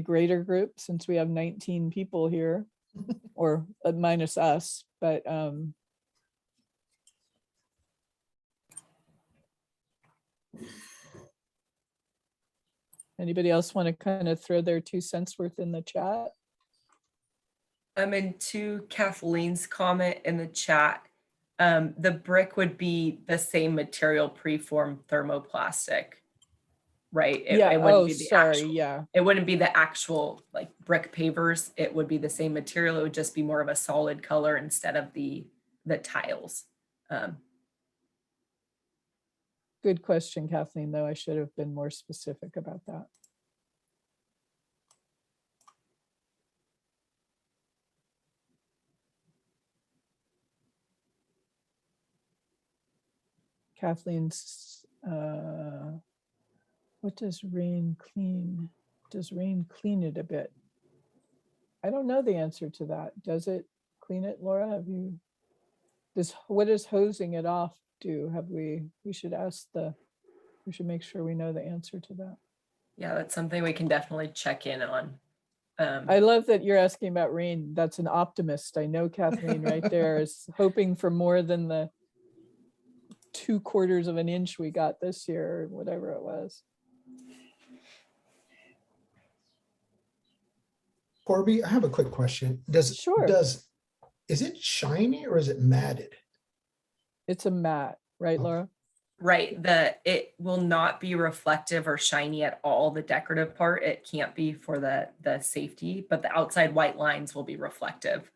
greater group, since we have 19 people here, or minus us, but anybody else want to kind of throw their 2 cents worth in the chat? And to Kathleen's comment in the chat, the brick would be the same material, preformed thermoplastic, right? Yeah, it wouldn't oh, be the sorry, actual, yeah. it wouldn't be the actual like brick pavers. It would be the same material. It would just be more of a solid color instead of the tiles. Good question, Kathleen, though. I should have been more specific about that. Kathleen's, what does rain clean? Does rain clean it a bit? I don't know the answer to that. Does it clean it, Laura? Have you, what does hosing it off do? We should ask we should make sure we know the answer to that. Yeah, that's something we can definitely check in on. I love that you're asking about rain. That's an optimist. I know Kathleen right there is hoping for more than the 2/4 of an inch we got this year, or whatever it was. Corby, I have a quick question. Sure. Is it shiny or is it matted? It's a matte, right, Laura? Right, it will not be reflective or shiny at all, the decorative part. It can't be for the safety, but the outside white lines will be reflective.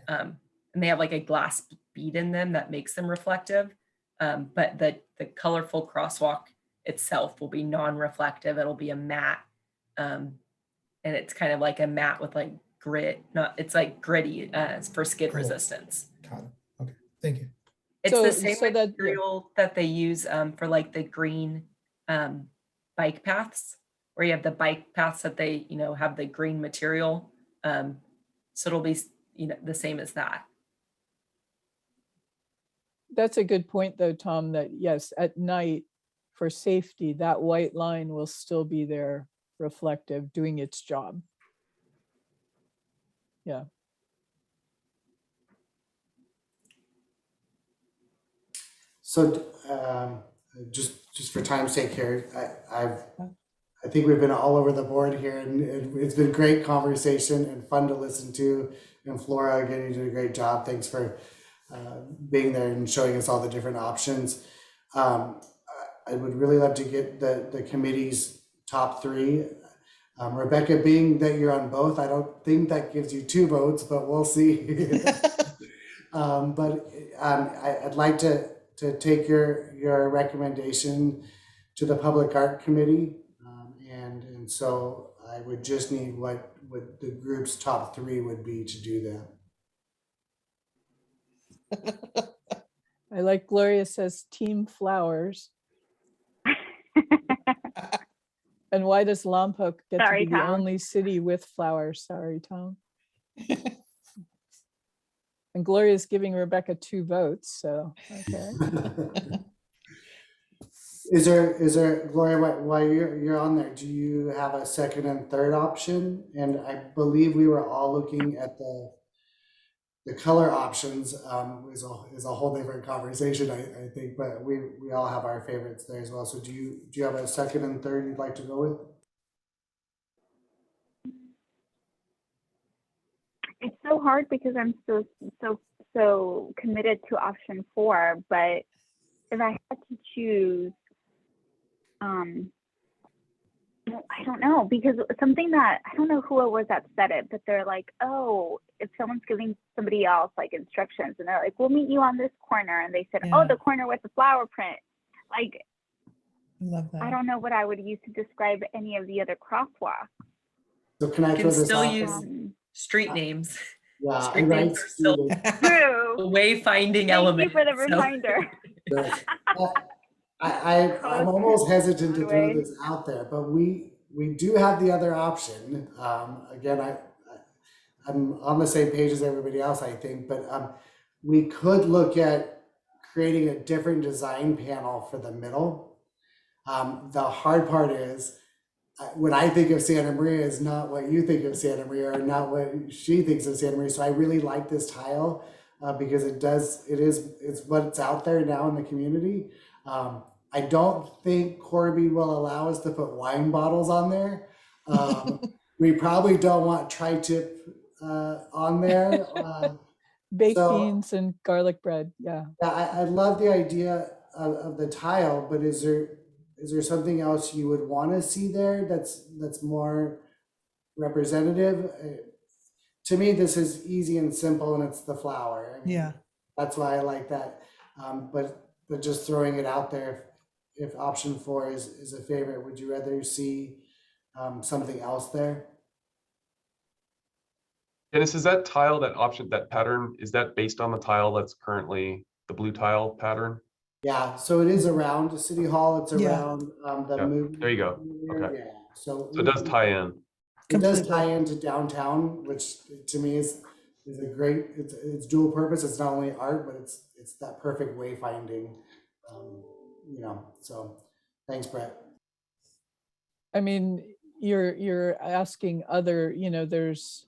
And they have like a glass bead in them that makes them reflective. But the colorful crosswalk itself will be non-reflective. It'll be a matte. And it's kind of like a matte with like grit, it's like gritty for skid Cool. resistance. Got it. Okay, thank you. It's the same material that they use for like the green bike paths, where you have the bike paths that they, have the green material. So it'll be, the same as that. That's a good point though, Tom, that yes, at night for safety, that white line will still be there, reflective, doing its job. Yeah. So just for time's sake here, I think we've been all over the board here, and it's been great conversation and fun to listen to. And Flora, again, you did a great job. Thanks for being there and showing us all the different options. I would really love to get the committee's top 3. Rebecca, being that you're on both, I don't think that gives you 2 votes, but we'll see. I'd like to take your recommendation to the Public Art Committee, and so I would just need what the group's top 3 would be to do that. I like Gloria says Team Flowers. And why does Lompoc get to be the only city with flowers? Sorry, Tom. And Gloria's giving Rebecca 2 votes, so okay. Is there Gloria, while you're on there, do you have a second and third option? And I believe we were all looking at the color options. Is a whole different conversation, I think, but we all have our favorites there as well. So do you have a second and third you'd like to go with? It's so hard because I'm so committed to option 4, but if I had to choose, I don't know, because something that, I don't know who it was that said it, but they're like, oh, if someone's giving somebody else like instructions and they're like, we'll meet you on this corner. And they said, Yeah. oh, the corner with the flower print. Like, Love that. I don't know what I would use to describe any of the other crosswalks. So can I You throw can this still out? use street names. Yeah, Street right. names are still True. a wayfinding Thank element. you for the so- reminder. I'm almost hesitant to throw Broadway. this out there, but we do have the other option. Again, I'm on the same page as everybody else, I think, but we could look at creating a different design panel for the middle. The hard part is what I think of Santa Maria is not what you think of Santa Maria, or not what she thinks of Santa Maria. So I really like this tile because it's what's out there now in the community. I don't think Corby will allow us to put wine bottles on there. We probably don't want tri-tip on there. Baked So- beans and garlic bread, yeah. Yeah, I love the idea of the tile, but is there something else you would want to see there that's more representative? To me, this is easy and simple, and it's the flower. I mean, Yeah. that's why I like that. But just throwing it out there, if option 4 is a favorite, would you rather see something else there? Dennis, is that tile, that option, that pattern, is that based on the tile that's currently the blue tile pattern? Yeah, so it is around the City Hall. It's Yeah. around the Yeah, movie. there you go. Okay. Yeah, so So it does tie in. It does Completely. tie into downtown, which to me is a great. It's dual purpose. It's not only art, but it's that perfect wayfinding. So thanks, Brett. I mean, you're asking other, there's,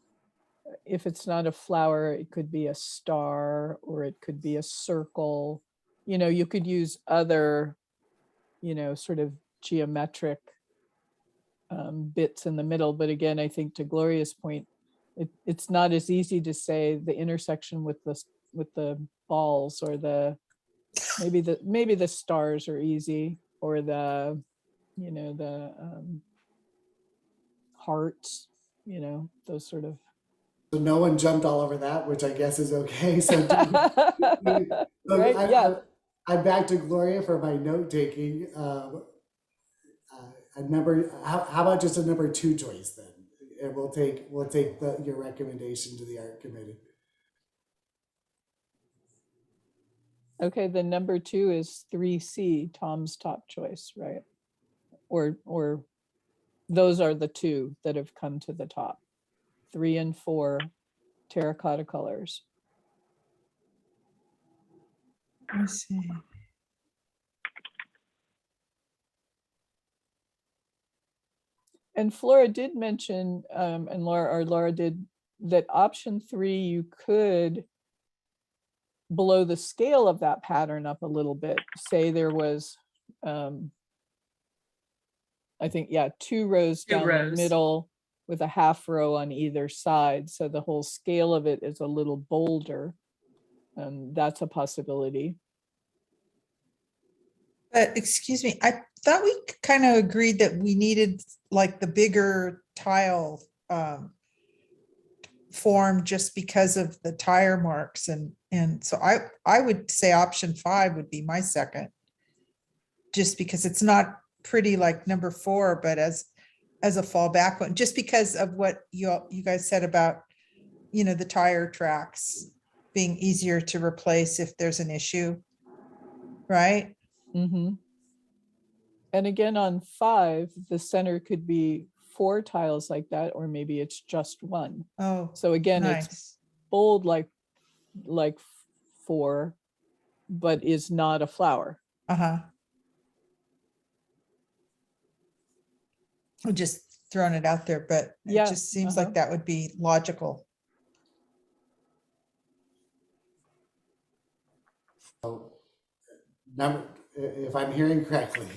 if it's not a flower, it could be a star or it could be a circle. You could use other, sort of geometric bits in the middle. But again, I think to Gloria's point, it's not as easy to say the intersection with the balls, or maybe the stars are easy, or the hearts, those sort of. So no one jumped all over that, which I guess is okay. So Right, yeah. I'm back to Gloria for my note taking. A number. How about just a number 2 choice then? And we'll take your recommendation to the art committee. Okay, then number 2 is 3C, Tom's top choice, right? Or those are the 2 that have come to the top. 3 and 4 terracotta colors. Let me see. And Flora did mention, and Laura did, that option 3, you could blow the scale of that pattern up a little bit. Say there was, I think, 2 rows Two down rows. the middle with a half row on either side. So the whole scale of it is a little bolder. That's a possibility. But excuse me, I thought we kind of agreed that we needed like the bigger tile form just because of the tire marks, and so I would say option 5 would be my second, just because it's not pretty like number 4, but as a fallback one, just because of what you guys said about the tire tracks being easier to replace if there's an issue, right? Mm-hmm. And again, on 5, the center could be 4 tiles like that, or maybe it's just 1. Oh, So again, nice. it's bold like 4, but is not a flower. Uh-huh. I'm just throwing it out there, but it Yeah, just seems uh-huh. like that would be logical. So, if I'm hearing correctly.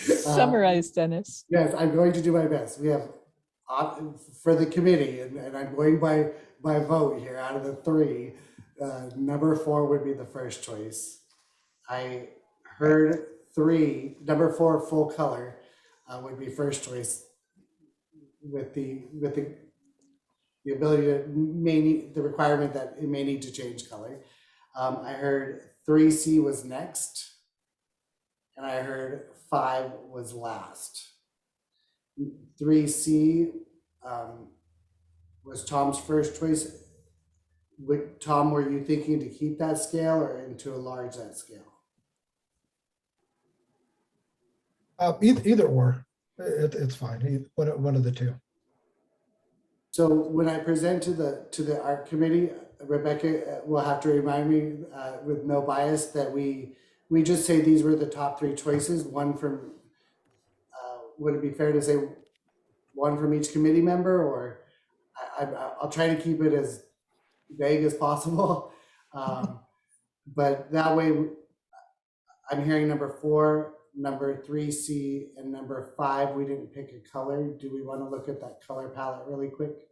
Summarize, Dennis. Yes, I'm going to do my best. We have for the committee, and I'm going by vote here out of the 3. Number 4 would be the first choice. I heard 3, number 4 full color would be first choice with the ability to the requirement that it may need to change color. I heard 3C was next, and I heard 5 was last. 3C was Tom's first choice. Tom, were you thinking to keep that scale or into enlarge that scale? Either or, it's fine. One of the two. So when I present to the art committee, Rebecca will have to remind me with no bias that we just say these were the top 3 choices. One from would it be fair to say one from each committee member, or I'll try to keep it as vague as possible. But that way I'm hearing number 4, number 3C, and number 5, we didn't pick a color. Do we want to look at that color palette really quick?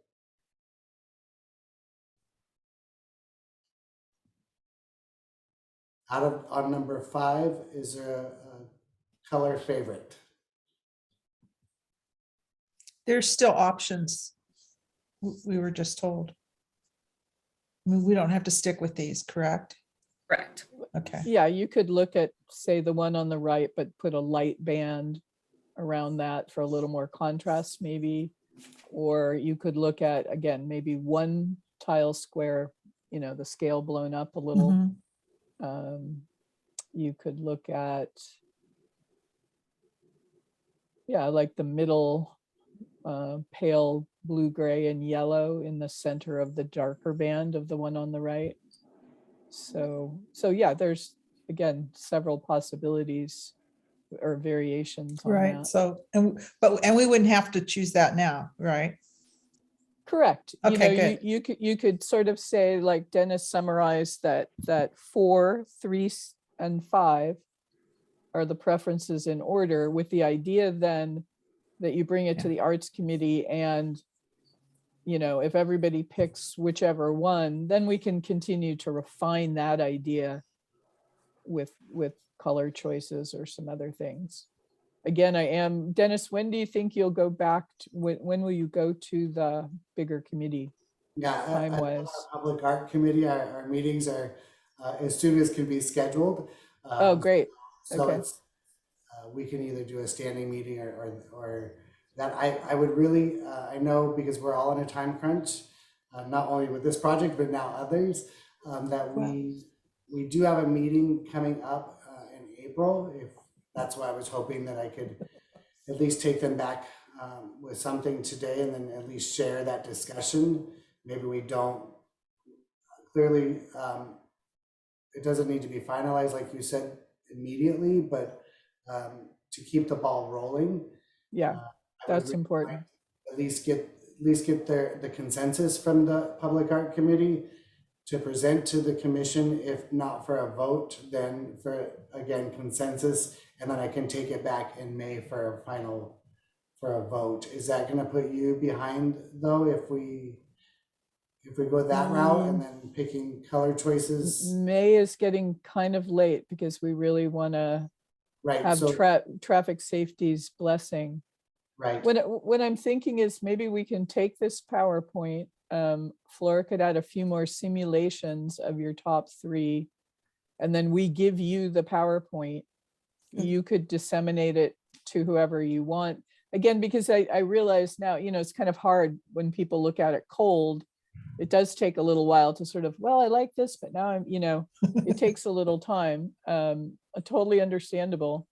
On number 5, is there a color favorite? There's still options. We were just told. I mean, we don't have to stick with these, correct? Correct. Okay. Yeah, you could look at, say, the one on the right, but put a light band around that for a little more contrast maybe. Or you could look at, again, maybe one tile square, the scale blown up a little. Mhm. You could look at, like the middle pale blue, gray, and yellow in the center of the darker band of the one on the right. So yeah, there's, again, several possibilities or variations on Right. that. So, and we wouldn't have to choose that now, right? Correct. Okay, good. You could sort of say, like Dennis summarized, that 4, 3, and 5 are the preferences in order, with the idea then that you bring it to the arts committee, and if everybody picks whichever one, then we can continue to refine that idea with color choices or some other things. Again, Dennis, when do you think you'll go back to, when will you go to the bigger committee? Yeah, Time-wise. Public Art Committee, our meetings are as soon as can be scheduled. Oh, great. So Okay. it's we can either do a standing meeting or that. I would really, I know, because we're all in a time crunch, not only with this project, but now others, that we do have a meeting coming up in April. If that's why I was hoping that I could at least take them back with something today, and then at least share that discussion. Maybe we don't clearly, it doesn't need to be finalized, like you said, immediately, but to keep the ball rolling. Yeah, that's important. At least get the consensus from the Public Art Committee to present to the commission. If not for a vote, then for, again, consensus, and then I can take it back in May for a vote. Is that going to put you behind, though, if we go that route and then picking color choices? May is getting kind of late because we really want to have traffic safety's blessing. Right. What I'm thinking is maybe we can take this PowerPoint. Flora could add a few more simulations of your top 3, and then we give you the PowerPoint. You could disseminate it to whoever you want. Again, because I realize now, it's kind of hard when people look at it cold. It does take a little while to sort of, well, I like this, but now I'm, it takes a little time. Totally understandable.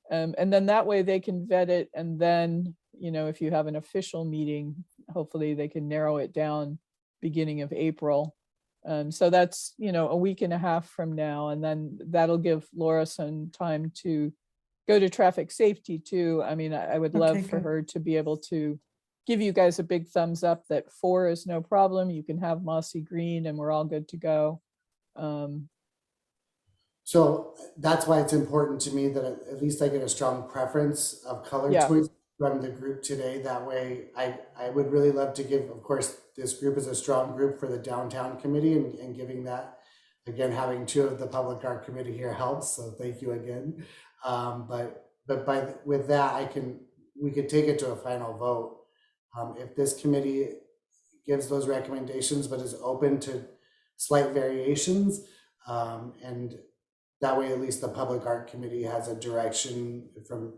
And then that way they can vet it. And then, if you have an official meeting, hopefully they can narrow it down beginning of April. So that's, a week and a half from now. And then that'll give Laura some time to go to traffic safety too. I mean, I would love for her to be able to give you guys a big thumbs up that 4 is no problem. You can have mossy green and we're all good to go. So that's why it's important to me that at least I get a strong preference of color choice from the group today. That way, I would really love to give, of course, this group is a strong group for the downtown committee, and giving that, again, having two of the public art committee here helps. So thank you again. With that, we could take it to a final vote. If this committee gives those recommendations, but is open to slight variations, and that way, at least the public art committee has a direction from,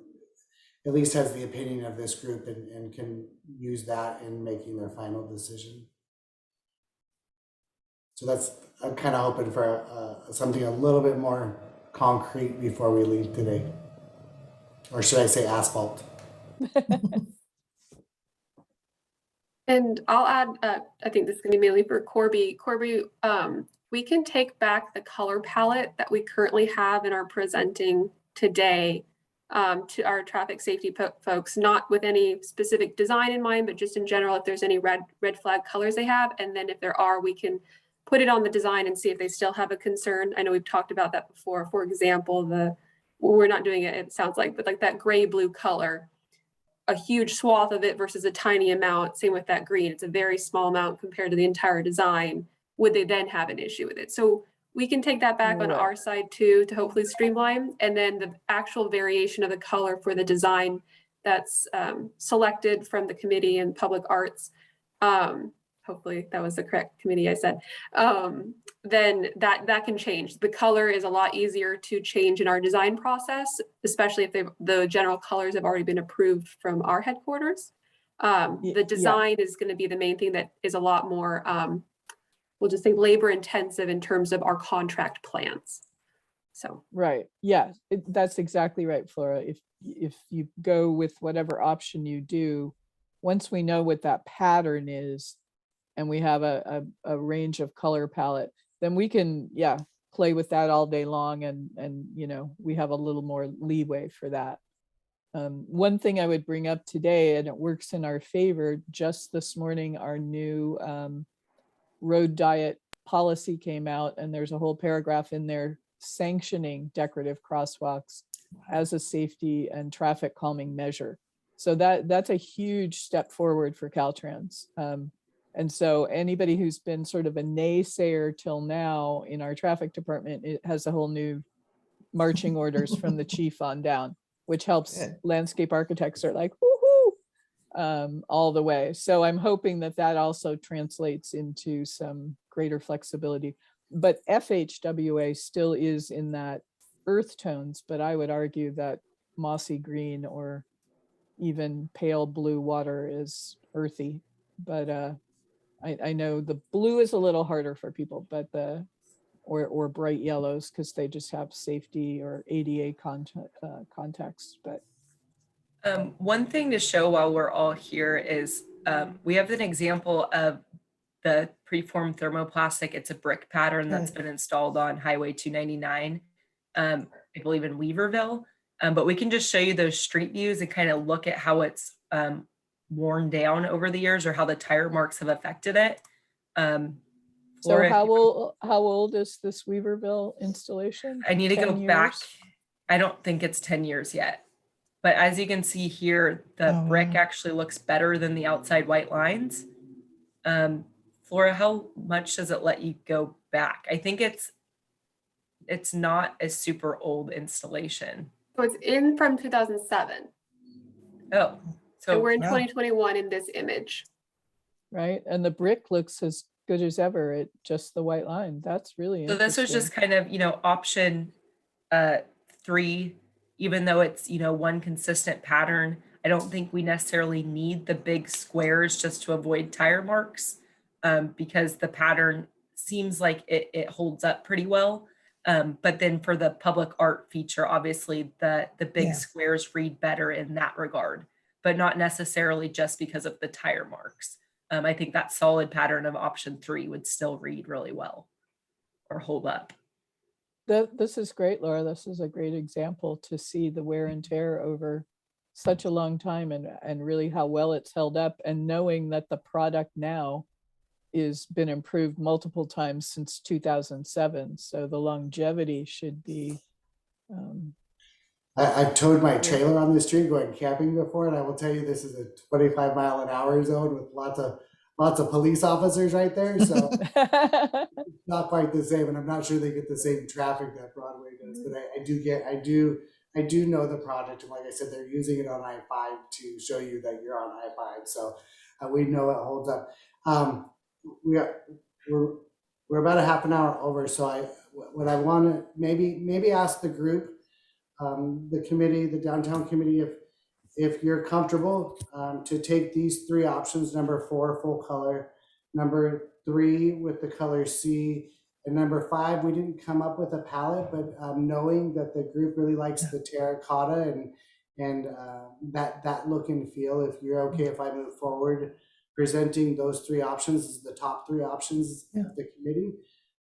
at least has the opinion of this group, and can use that in making their final decision. So I'm kind of hoping for something a little bit more concrete before we leave today. Or should I say asphalt? And I'll add, I think this is going to be mainly for Corby. Corby, we can take back the color palette that we currently have and are presenting today to our traffic safety folks, not with any specific design in mind, but just in general, if there's any red flag colors they have. And then if there are, we can put it on the design and see if they still have a concern. I know we've talked about that before. For example, we're not doing it, it sounds like, but like that gray blue color, a huge swath of it versus a tiny amount. Same with that green. It's a very small amount compared to the entire design. Would they then have an issue with it? So we can take that back on our side too, to hopefully streamline. And then the actual variation of the color for the design that's selected from the committee and public arts. Hopefully that was the correct committee I said. Then that can change. The color is a lot easier to change in our design process, especially if the general colors have already been approved from our headquarters. The design is going to be the main thing that is a lot more, we'll just say labor intensive in terms of our contract plans. So. Right. Yeah, that's exactly right, Flora. If you go with whatever option you do, once we know what that pattern is, and we have a range of color palette, then we can, play with that all day long. And we have a little more leeway for that. One thing I would bring up today, and it works in our favor, just this morning, our new road diet policy came out, and there's a whole paragraph in there sanctioning decorative crosswalks as a safety and traffic calming measure. So that's a huge step forward for Caltrans. And so anybody who's been sort of a naysayer till now in our traffic department, it has a whole new marching orders from the chief on down, which helps landscape architects are like, woohoo, all the way. So I'm hoping that also translates into some greater flexibility. But FHWA still is in that earth tones, but I would argue that mossy green or even pale blue water is earthy. But I know the blue is a little harder for people, but or bright yellows, because they just have safety or ADA context. But one thing to show while we're all here is we have an example of the preformed thermoplastic. It's a brick pattern that's been installed on Highway 299, I believe in Weaverville. But we can just show you those street views and kind of look at how it's worn down over the years, or how the tire marks have affected it. So how old is this Weaverville installation? I need to go back. I don't think it's 10 years yet. But as you can see here, the brick actually looks better than the outside white lines. Flora, how much does it let you go back? I think it's not a super old installation. So it's in from 2007. Oh, so we're in 2021 in this image. Right, and the brick looks as good as ever. It just the white line. That's really interesting. So this was just kind of, option 3, even though it's, one consistent pattern. I don't think we necessarily need the big squares just to avoid tire marks, because the pattern seems like it holds up pretty well. But then for the public art feature, obviously the big squares read better in that regard, but not necessarily just because of the tire marks. I think that solid pattern of option 3 would still read really well or hold up. This is great, Laura. This is a great example to see the wear and tear over such a long time, and really how well it's held up, and knowing that the product now is been improved multiple times since 2007. So the longevity should be I've towed my trailer on the street going camping before, and I will tell you, this is a 25-mile-an-hour zone with lots of police officers right there. So it's not quite the same, and I'm not sure they get the same traffic that Broadway does. But I do know the project, and like I said, they're using it on I-5 to show you that you're on I-5. So we know it holds up. We're about a half an hour over, so what I want to maybe ask the group, the committee, the downtown committee, if you're comfortable to take these three options: number 4, full color; number 3 with the color C; and number 5, we didn't come up with a palette, but knowing that the group really likes the terracotta and that look and feel, if you're okay if I move forward presenting those 3 options as the top 3 options of the committee,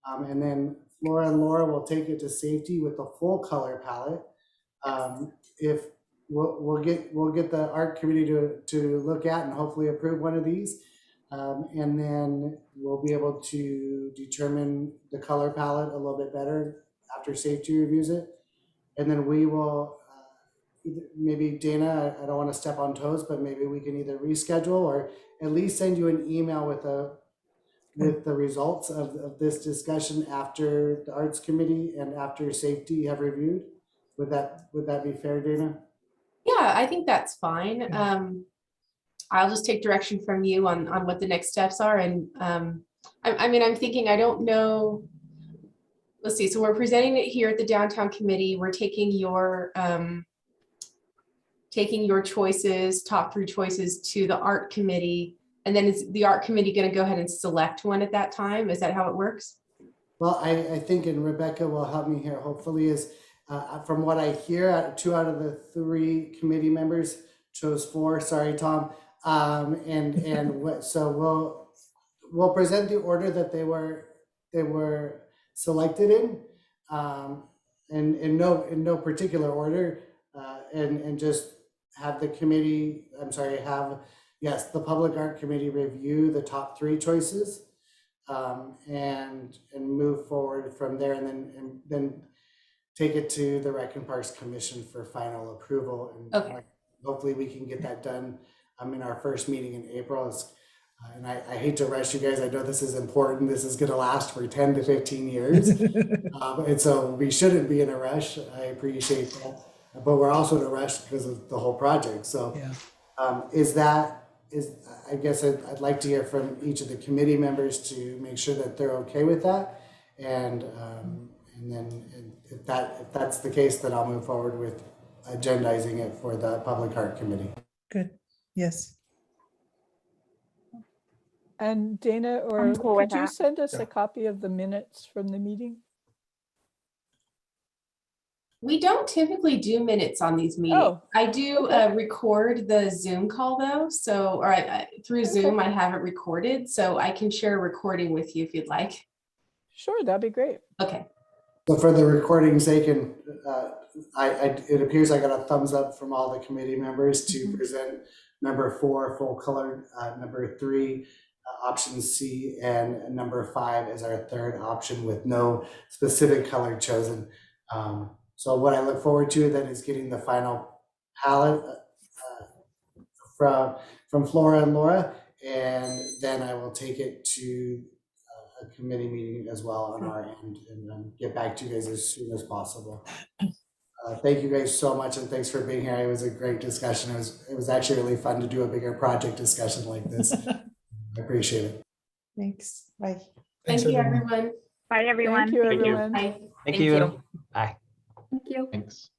and then Flora and Laura will take it to safety with the full color palette. If we'll get the art committee to look at and hopefully approve one of these, and then we'll be able to determine the color palette a little bit better after safety reviews it, and then we will maybe Dana, I don't want to step on toes, but maybe we can either reschedule or at least send you an email with the results of this discussion after the arts committee and after safety have reviewed. Would that be fair, Dana? Yeah, I think that's fine. I'll just take direction from you on what the next steps are. And I mean, I'm thinking, I don't know. Let's see. So we're presenting it here at the downtown committee. We're taking your choices, top 3 choices, to the art committee. And then is the art committee going to go ahead and select one at that time? Is that how it works? Well, I think, and Rebecca will help me here, hopefully, is from what I hear, 2 out of the 3 committee members chose 4. Sorry, Tom. So we'll present the order that they were selected in no particular order, and just have the committee. The public art committee review the top 3 choices, and move forward from there, and then take it to the Rec and Parks Commission for final approval. And Okay. Hopefully we can get that done in our first meeting in April. And I hate to rush you guys. I know this is important. This is going to last for 10 to 15 years. And so we shouldn't be in a rush. I appreciate that. But we're also in a rush because of the whole project. So I guess I'd like to hear from each of the committee members to make sure that they're okay with that. And then if that's the case, then I'll move forward with agendizing it for the public art committee. Good. Yes. And Dana, or I'm cool with could you that. send us a copy of the minutes from the meeting? We don't typically do minutes on these meetings. Oh, I do record the Zoom call though. So, or through Zoom, I have it recorded. So I can share a recording with you if you'd like. Sure, that'd be great. Okay. So for the recording's sake, and it appears I got a thumbs up from all the committee members to present number 4, full color, number 3, option C, and number 5 as our 3rd option with no specific color chosen. So what I look forward to then is getting the final palette from Flora and Laura, and then I will take it to a committee meeting as well on our end, and get back to you guys as soon as possible. Thank you guys so much, and thanks for being here. It was a great discussion. It was actually really fun to do a bigger project discussion like this. I appreciate it. Thanks. Bye. Thank you, everyone. Bye, everyone. Thank you, Thank you. everyone. Bye. Thank you. Bye. Thank you. Thanks.